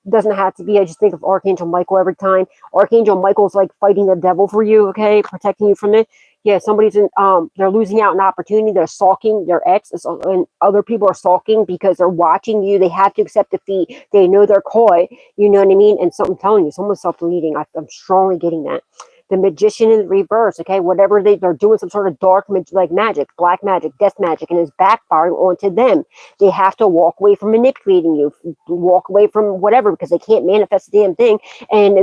Doesn't have to be. I just think of Archangel Michael every time. Archangel Michael's like fighting the devil for you. Okay, protecting you from it. Yeah, somebody's in, they're losing out an opportunity. They're stalking their ex, and other people are stalking because they're watching you. They have to accept defeat. They know they're caught. You know what I mean? And so I'm telling you, someone's self-deleting. I'm strongly getting that. The Magician in reverse, okay? Whatever they're doing some sort of dark, like magic, black magic, death magic, and it's backfiring onto them. They have to walk away from manipulating you, walk away from whatever, because they can't manifest the damn thing, and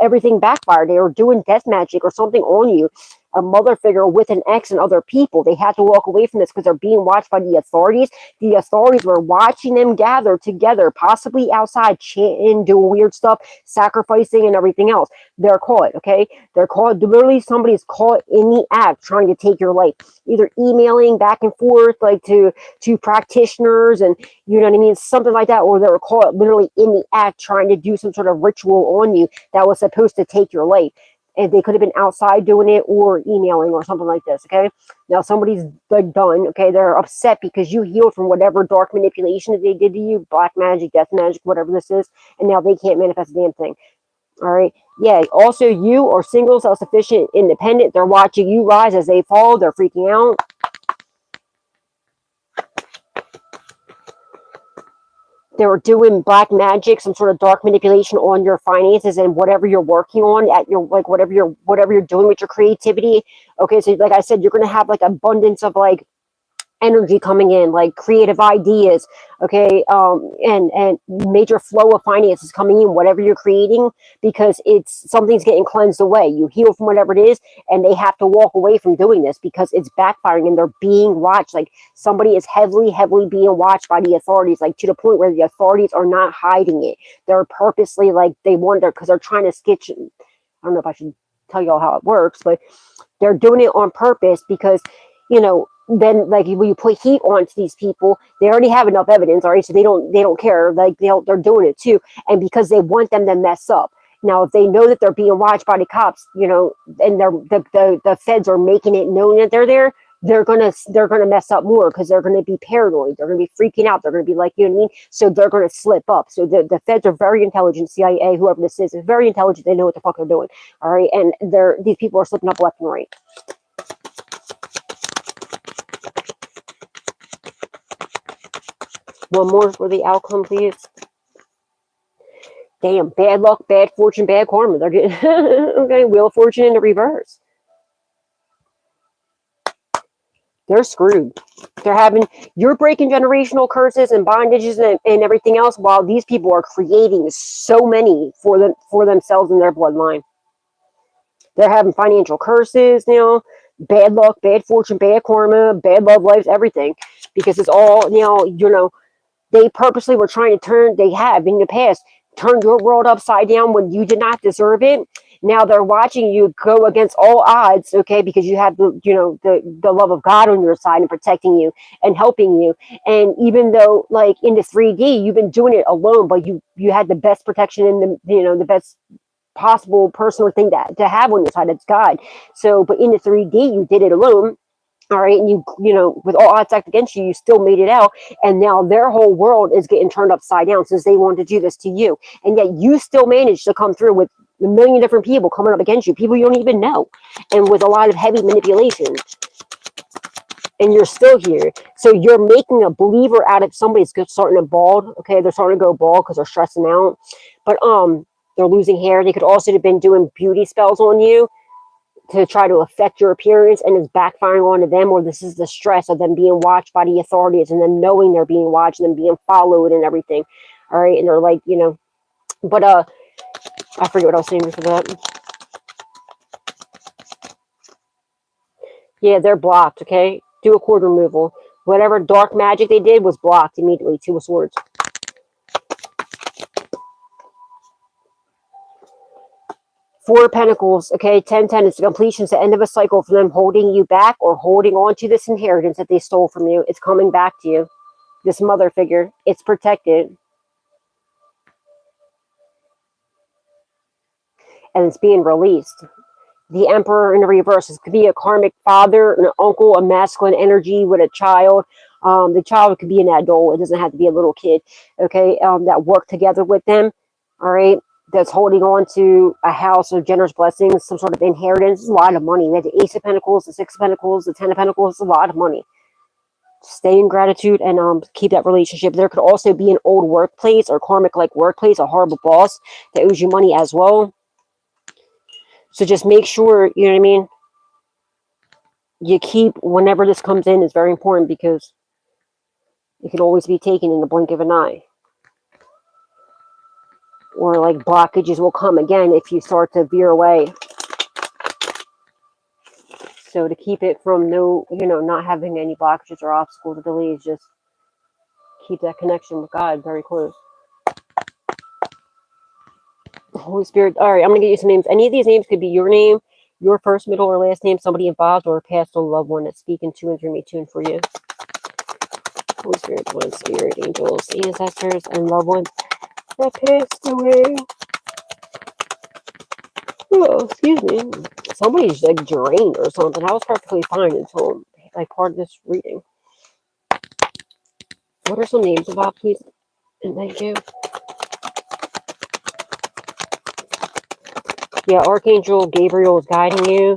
everything backfired. They were doing death magic or something on you. A mother figure with an ex and other people. They had to walk away from this because they're being watched by the authorities. The authorities were watching them gather together, possibly outside, chanting, doing weird stuff, sacrificing, and everything else. They're caught, okay? They're caught. Literally, somebody's caught in the act trying to take your life. Either emailing back and forth, like to practitioners, and you know what I mean? Something like that. Or they were caught literally in the act trying to do some sort of ritual on you that was supposed to take your life. And they could have been outside doing it or emailing or something like this, okay? Now somebody's like done, okay? They're upset because you healed from whatever dark manipulation that they did to you, black magic, death magic, whatever this is, and now they can't manifest a damn thing. All right. Yeah. Also, you are single, self-sufficient, independent. They're watching you rise as they fall. They're freaking out. They were doing black magic, some sort of dark manipulation on your finances and whatever you're working on at your, like, whatever you're doing with your creativity. Okay. So like I said, you're going to have like abundance of like energy coming in, like creative ideas, okay, and major flow of finances coming in, whatever you're creating, because it's something's getting cleansed away. You heal from whatever it is, and they have to walk away from doing this because it's backfiring and they're being watched. Like somebody is heavily being watched by the authorities, like to the point where the authorities are not hiding it. They're purposely, like, they wonder because they're trying to sketch. I don't know if I should tell y'all how it works, but they're doing it on purpose because, you know, then like when you put heat onto these people, they already have enough evidence, all right? So they don't care, like they're doing it too, and because they want them to mess up. Now, if they know that they're being watched by the cops, you know, and the feds are making it known that they're there, they're gonna mess up more because they're gonna be paranoid, they're gonna be freaking out, they're gonna be like, you know what I mean? So they're gonna slip up. So the feds are very intelligent, CIA, whoever this is very intelligent. They know what the fuck they're doing, all right? And these people are slipping up left and right. One more for the outcome, please. Damn, bad luck, bad fortune, bad karma. They're getting okay. Wheel of Fortune in the reverse. They're screwed. You're breaking generational curses and bondages and everything else, while these people are creating so many for themselves and their bloodline. They're having financial curses, you know, bad luck, bad fortune, bad karma, bad love lives, everything, because it's all, you know. They purposely were trying to they have in the past turned your world upside down when you did not deserve it. Now they're watching you go against all odds, okay, because you have the love of God on your side and protecting you and helping you. And even though, like, in the 3D, you've been doing it alone, but you had the best protection and the best possible personal thing to have on your side. It's God. So, but in the 3D, you did it alone. All right, and you know, with all odds stacked against you, you still made it out, and now their whole world is getting turned upside down since they wanted to do this to you, and yet you still managed to come through with a million different people coming up against you, people you don't even know, and with a lot of heavy manipulation, and you're still here. So you're making a believer out of somebody's starting to bald. Okay, they're starting to go bald because they're stressing out, but they're losing hair. They could also have been doing beauty spells on you to try to affect your appearance, and it's backfiring onto them, or this is the stress of them being watched by the authorities and then knowing they're being watched and them being followed and everything. All right, and they're like, but I forget what I was saying for that. Yeah, they're blocked. Okay, do a cord removal. Whatever dark magic they did was blocked immediately. Two of Swords. Four of Pentacles, okay, 10-10, it's the completion, it's the end of a cycle for them holding you back or holding on to this inheritance that they stole from you. It's coming back to you. This mother figure, it's protected. And it's being released. The Emperor in the reverse. This could be a karmic father, an uncle, a masculine energy with a child. The child could be an adult. It doesn't have to be a little kid, okay, that work together with them, all right? That's holding on to a house of generous blessings, some sort of inheritance. It's a lot of money. We have the Ace of Pentacles, the Six of Pentacles, the Ten of Pentacles. It's a lot of money. Stay in gratitude and keep that relationship. There could also be an old workplace or karmic-like workplace, a horrible boss that owes you money as well. So just make sure, you know what I mean, you keep, whenever this comes in, is very important because it can always be taken in the blink of an eye. Or like blockages will come again if you start to veer away. So to keep it from not having any blockages or obstacles or delays, just keep that connection with God very close. Holy Spirit. All right, I'm going to get you some names. Any of these names could be your name, your first, middle, or last name, somebody involved, or a past or loved one that's speaking to and through me, tuned for you. Holy Spirit, Divine Spirit, angels, ancestors, and loved ones that passed away. Oh, excuse me. Somebody's like drained or something. I was perfectly fine until like part of this reading. What are some names about, please? And thank you. Yeah, Archangel Gabriel is guiding you.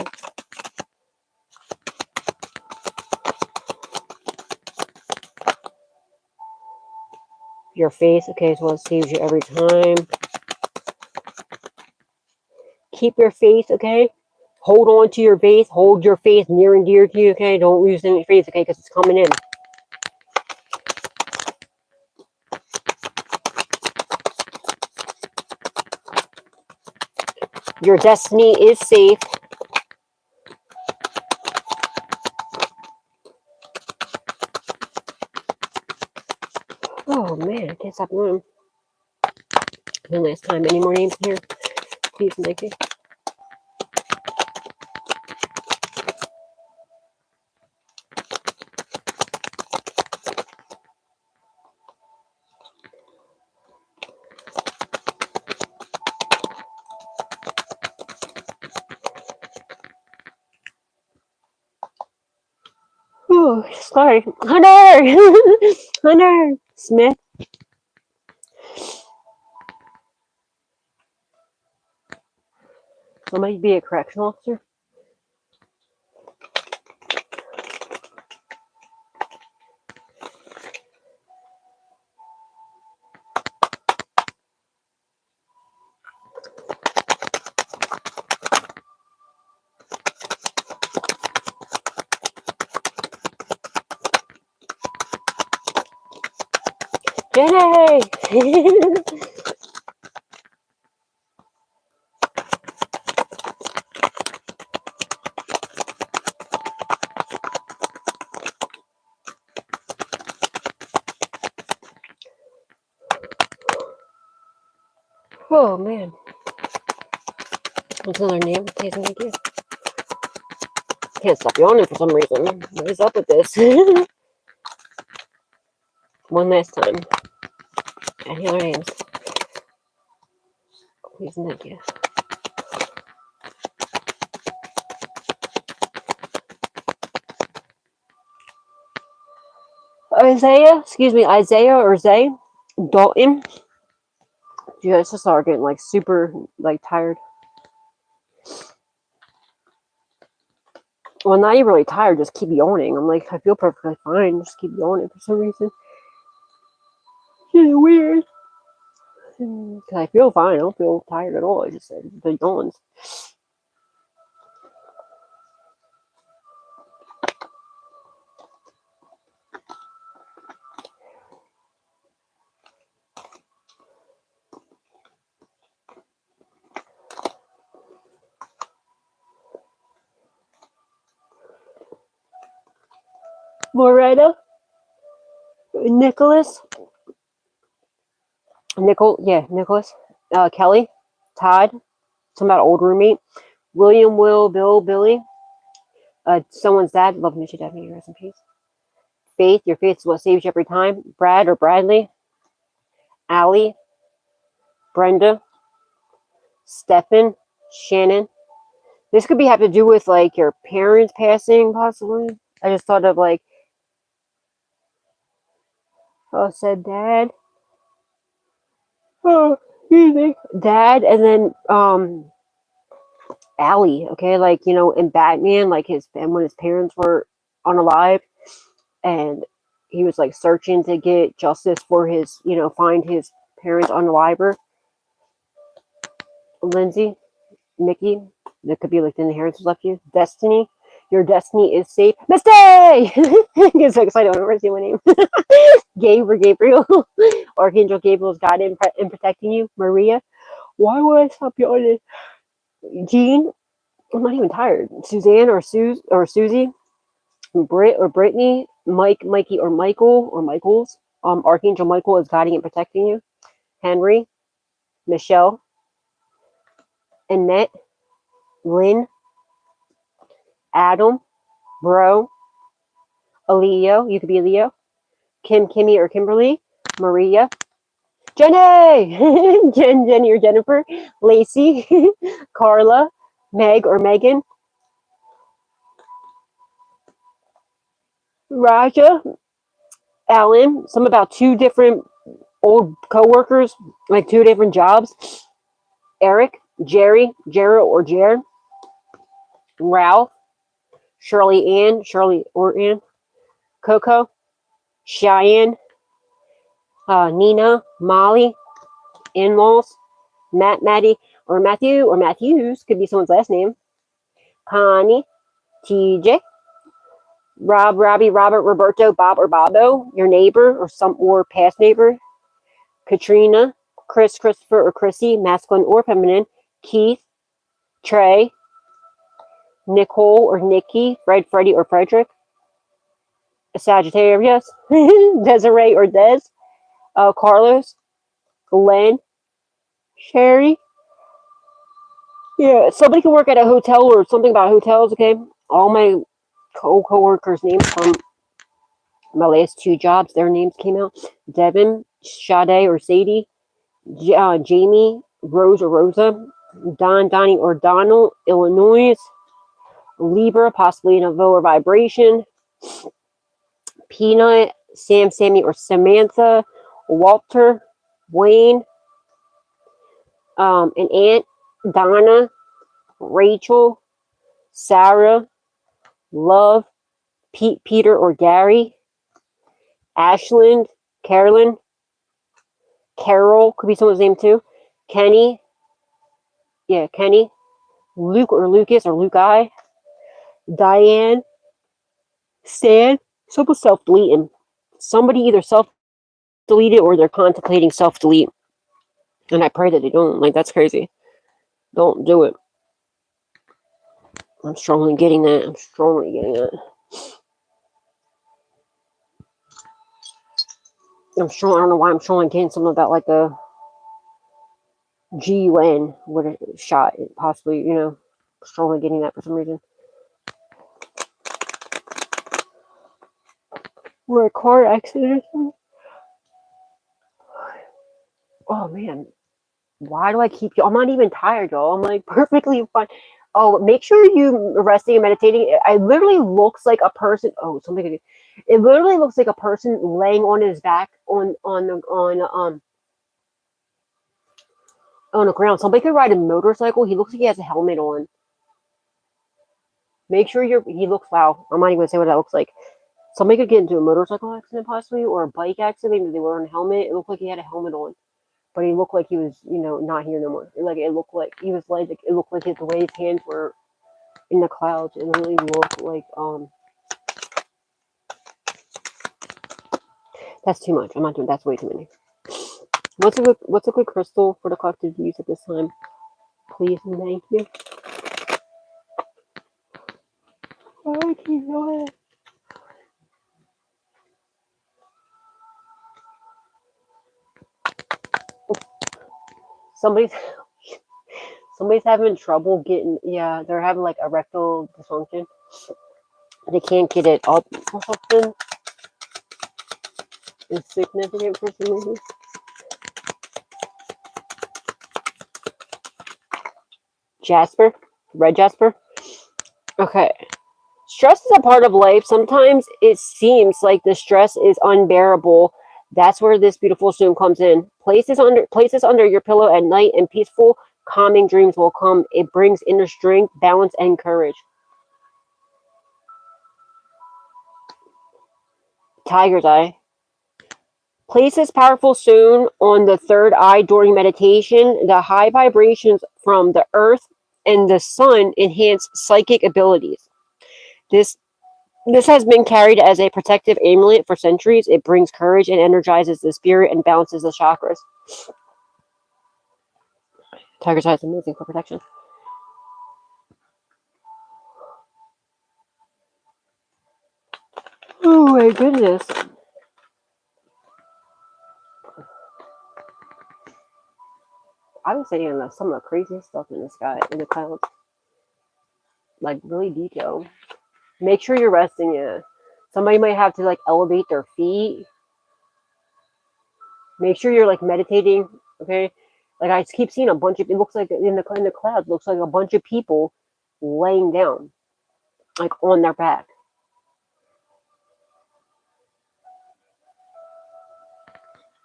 Your faith, okay, is what saves you every time. Keep your faith, okay? Hold on to your faith. Hold your faith near and dear to you, okay? Don't lose any faith, okay? Because it's coming in. Your destiny is safe. Oh, man, I can't stop going. One last time. Any more names here? Please and thank you. Oh, sorry. Hunter! Hunter! Smith. Somebody be a correctional officer. Jenny! Oh, man. What's another name? Please and thank you. Can't stop yawning for some reason. What is up with this? One last time. Any other names? Please and thank you. Isaiah or Zay Dalton. Dude, I just started getting like super like tired. Well, not even really tired, just keep yawning. I'm like, I feel perfectly fine, just keep yawning for some reason. It's weird. Cause I feel fine. I don't feel tired at all. I just said the yawns. Loretta, Nicholas, Nicholas, Kelly, Todd, some about old roommate, William, Will, Bill, Billy, someone's dad. Love to meet your dad. May you rest in peace. Faith, your faith is what saves you every time. Brad or Bradley, Allie, Brenda, Stefan, Shannon. This could be have to do with like your parents passing, possibly. I just thought of like, oh, said dad. Oh, excuse me. Dad, and then Allie. Okay, like in Batman, like when his parents were unalive, and he was like searching to get justice for his, find his parents unalive. Lindsay, Mickey, that could be like the inheritance left you. Destiny, your destiny is safe. Misty! I get so excited whenever I see my name. Gabriel, Archangel Gabriel is guiding and protecting you. Maria, why would I stop yawning? Jean, I'm not even tired. Suzanne or Susie, Britt or Brittany, Mike, Mikey or Michael or Michaels. Archangel Michael is guiding and protecting you. Henry, Michelle, Annette, Lynn, Adam, Bro, Leo, you could be Leo, Kim, Kimmy, or Kimberly, Maria, Jenny, Jenny or Jennifer, Lacey, Carla, Meg or Megan, Raja, Alan. Some about two different old co-workers, like two different jobs. Eric, Jerry, Gerald or Jer, Ralph, Shirley or Ann, Coco, Cheyenne, Nina, Molly, in-laws, Maddie or Matthew or Matthews could be someone's last name. Connie, TJ, Robbie, Robert, Roberto, Bob or Bobo, your neighbor or past neighbor. Katrina, Chris, Christopher or Chrissy, masculine or feminine. Keith, Trey, Nicole or Nikki, Freddie or Frederick. Sagittarius, Desiree or Des. Carlos, Len, Sherry. Yeah, somebody can work at a hotel or something about hotels, okay? All my co-workers' names from my last two jobs, their names came out. Devin, Sade or Sadie, Jamie, Rose or Rosa, Donnie or Donald, Illinois, Libra, possibly in a lower vibration, Peanut, Sammy or Samantha, Walter, Wayne, an aunt, Donna, Rachel, Sarah, Love, Peter or Gary, Ashland, Carolyn, Carol, could be someone's name too, Kenny, Kenny, Luke or Lucas or Luke Diane, Stan, someone's self-deleting. Somebody either self-deleted or they're contemplating self-delete. And I pray that they don't. Like, that's crazy. Don't do it. I'm strongly getting that. I don't know why I'm strongly getting something about like a GUN with a shot. Possibly, strongly getting that for some reason. We're a car accident or something? Oh, man. Why do I keep you? I'm not even tired, y'all. I'm like perfectly fine. Oh, make sure you resting and meditating. It literally looks like a person. Oh, something. It literally looks like a person laying on his back on the ground. Somebody could ride a motorcycle. He looks like he has a helmet on. Make sure he looks. Wow, I'm not even gonna say what that looks like. Somebody could get into a motorcycle accident possibly, or a bike accident. Maybe they were on a helmet. It looked like he had a helmet on. But he looked like he was, not here no more. Like, it looked like he was like, it looked like the way his hands were in the clouds. It really looked like, that's too much. I'm not doing, that's way too many. What's a good crystal for the collective use at this time? Please and thank you. Thank you. Somebody's having trouble getting, they're having like erectile dysfunction. They can't get it up or something. It's significant for some reason. Jasper, red jasper. Okay. Stress is a part of life. Sometimes it seems like the stress is unbearable. That's where this beautiful stone comes in. Place this under your pillow at night, and peaceful, calming dreams will come. It brings inner strength, balance, and courage. Tiger's eye. Place this powerful stone on the third eye during meditation. The high vibrations from the earth and the sun enhance psychic abilities. This has been carried as a protective amulet for centuries. It brings courage and energizes the spirit and balances the chakras. Tiger's eye is amazing for protection. Oh my goodness. I was saying some of the craziest stuff in the sky, in the clouds. Like, really detailed. Make sure you're resting, Somebody might have to, like, elevate their feet. Make sure you're like meditating, okay? Like I keep seeing a bunch of, it looks like in the clouds, looks like a bunch of people laying down, like on their back.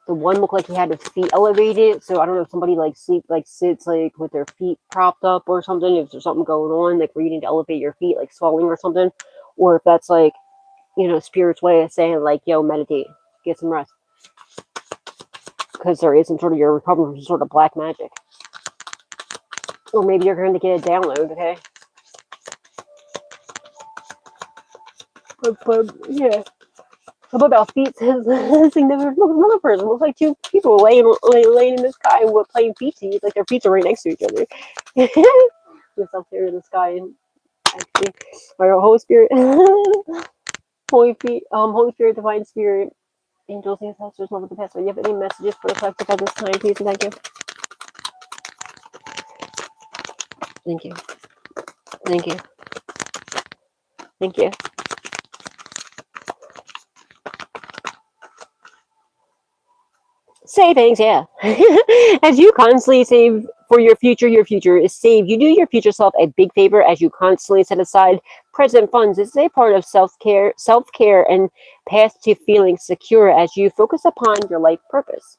The one looked like he had his feet elevated, so I don't know if somebody like sits like with their feet propped up or something. If there's something going on, like where you need to elevate your feet, like swelling or something, or if that's like, you know, spirit's way of saying like, yo, meditate, get some rest, because there is some sort of, you're recovering from some sort of black magic, or maybe you're going to get a download, okay? But yeah. Something about feet says another person. Looks like two people laying in the sky with playing feetsies. Like their feet are right next to each other. Just up there in the sky, and actually, our Holy Spirit, Holy Spirit, Divine Spirit, angels, ancestors, love of the past. Do you have any messages for the collective at this time, please? And thank you. Thank you. Thank you. Thank you. Savings, yeah. As you constantly save for your future is saved. You do your future self a big favor as you constantly set aside present funds. It's a part of self-care, and path to feeling secure as you focus upon your life purpose.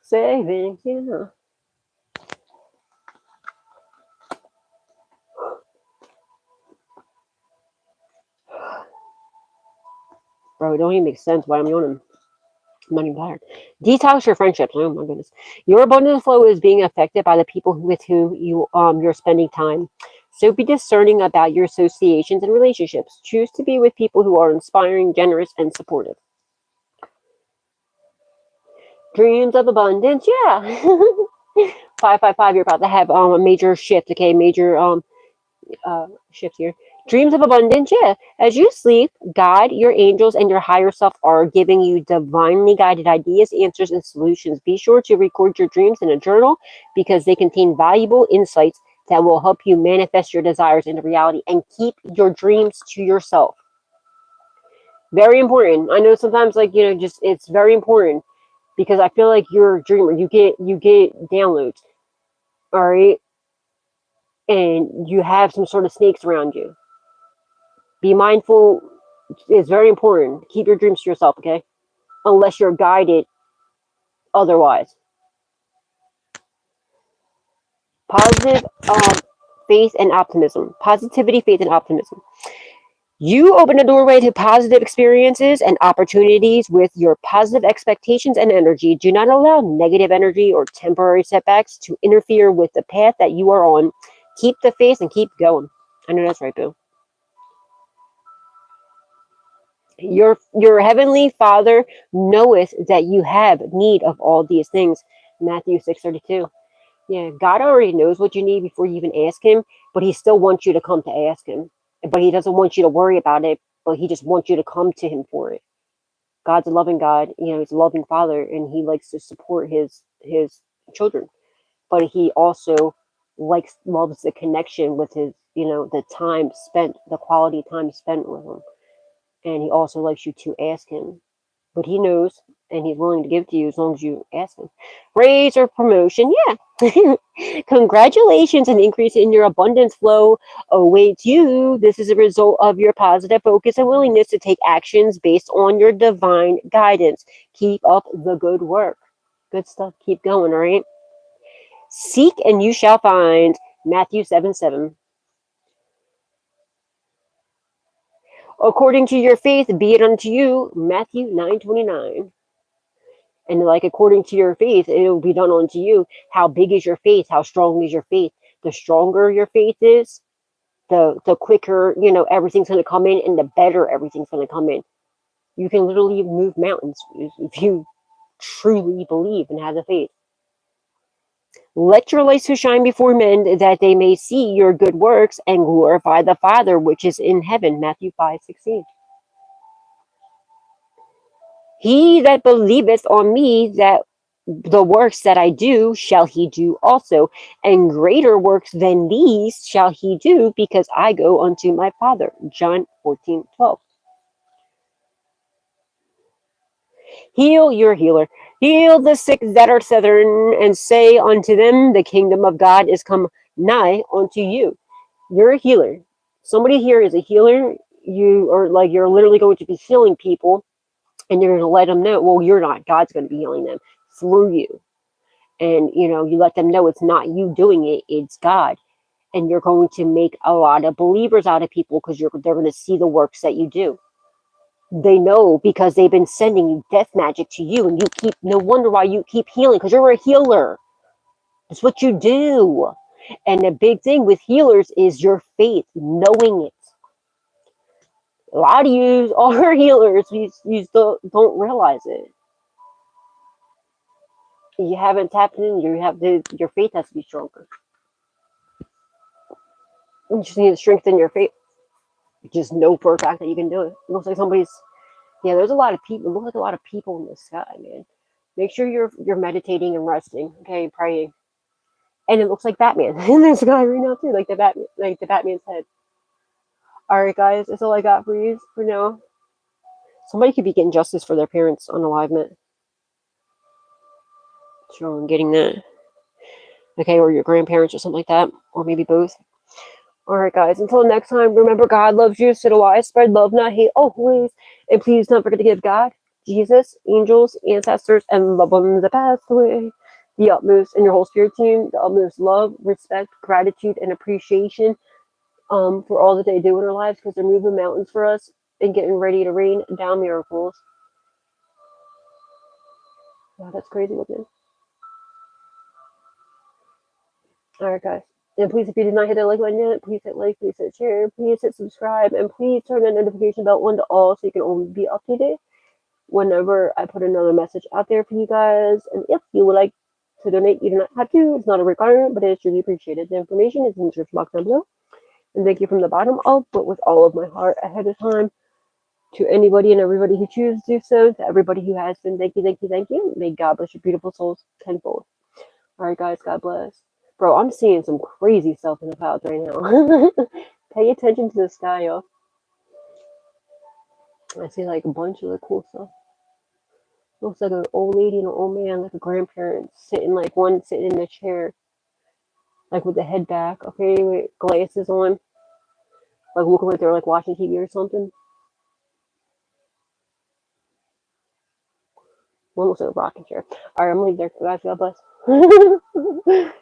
Savings, yeah. Bro, it don't even make sense why I'm yawning. I'm not even tired. Detox your friendships. Oh my goodness. Your abundance flow is being affected by the people with whom you're spending time. So be discerning about your associations and relationships. Choose to be with people who are inspiring, generous, and supportive. Dreams of abundance, yeah. 555, you're about to have a major shift, okay? Major shift here. Dreams of abundance, yeah. As you sleep, God, your angels, and your higher self are giving you divinely guided ideas, answers, and solutions. Be sure to record your dreams in a journal because they contain valuable insights that will help you manifest your desires into reality, and keep your dreams to yourself. Very important. I know sometimes, like, you know, just it's very important because I feel like you're a dreamer. You get downloads, all right, and you have some sort of snakes around you. Be mindful. It's very important. Keep your dreams to yourself, okay? Unless you're guided otherwise. Positive faith and optimism. Positivity, faith, and optimism. You open a doorway to positive experiences and opportunities with your positive expectations and energy. Do not allow negative energy or temporary setbacks to interfere with the path that you are on. Keep the faith and keep going. I know that's right, Boo. Your heavenly Father knoweth that you have need of all these things. Matthew 6:32. Yeah, God already knows what you need before you even ask him, but he still wants you to come to ask him. But he doesn't want you to worry about it, but he just wants you to come to him for it. God's a loving God, you know, he's a loving father, and he likes to support his children. But he also loves the connection with his, you know, the time spent, the quality time spent with him. And he also likes you to ask him. But he knows, and he's willing to give to you as long as you ask him. Raise or promotion, yeah. Congratulations, an increase in your abundance flow awaits you. This is a result of your positive focus and willingness to take actions based on your divine guidance. Keep up the good work. Good stuff. Keep going, all right? Seek and you shall find. Matthew 7:7. According to your faith, be it unto you. Matthew 9:29. And like according to your faith, it will be done unto you. How big is your faith? How strong is your faith? The stronger your faith is, the quicker, you know, everything's going to come in, and the better everything's going to come in. You can literally move mountains if you truly believe and have the faith. Let your light so shine before men that they may see your good works and glorify the Father which is in heaven. Matthew 5:16. He that believeth on me, that the works that I do shall he do also, and greater works than these shall he do, because I go unto my Father. John 14:12. Heal your healer. Heal the sick that are southern, and say unto them, the kingdom of God is come nigh unto you. You're a healer. Somebody here is a healer. You are like, you're literally going to be healing people, and you're going to let them know, well, you're not. God's going to be healing them through you. And, you know, you let them know it's not you doing it, it's God. And you're going to make a lot of believers out of people because they're going to see the works that you do. They know because they've been sending death magic to you, and you keep, no wonder why you keep healing, because you're a healer. That's what you do. And the big thing with healers is your faith, knowing it. A lot of you are healers, you still don't realize it. You haven't tapped in, your faith has to be stronger. You just need to strengthen your faith. Just know for a fact that you can do it. It looks like somebody's, yeah, there's a lot of people. It looks like a lot of people in the sky, man. Make sure you're meditating and resting, okay, praying. And it looks like Batman in the sky right now too, like the Batman's head. All right, guys, that's all I got for you for now. Somebody could be getting justice for their parents' unalivement. So I'm getting that. Okay, or your grandparents or something like that, or maybe both. All right, guys, until next time, remember God loves you, so do I. Spread love, not hate, always. And please don't forget to give God, Jesus, angels, ancestors, and loved ones that passed away the utmost, and your whole spirit team, the utmost love, respect, gratitude, and appreciation for all that they do in our lives, because they're moving mountains for us and getting ready to rain down miracles. Wow, that's crazy looking. All right, guys. And please, if you did not hit that like button yet, please hit like, please hit share, please hit subscribe, and please turn that notification bell on to all so you can always be updated whenever I put another message out there for you guys. And if you would like to donate, you do not have to. It's not a requirement, but it is really appreciated. The information is in the description box down below. And thank you from the bottom of, but with all of my heart ahead of time, to anybody and everybody who chooses to do so, to everybody who has been, thank you, thank you, thank you. May God bless your beautiful souls tenfold. All right, guys, God bless. Bro, I'm seeing some crazy stuff in the clouds right now. Pay attention to the sky, y'all. I see like a bunch of the cool stuff. Looks like an old lady and an old man, like a grandparent, sitting, like one sitting in a chair, like with the head back, okay, with glasses on, like looking like they're like watching TV or something. One looks like a rocking chair. All right, I'm gonna leave there, guys. God bless.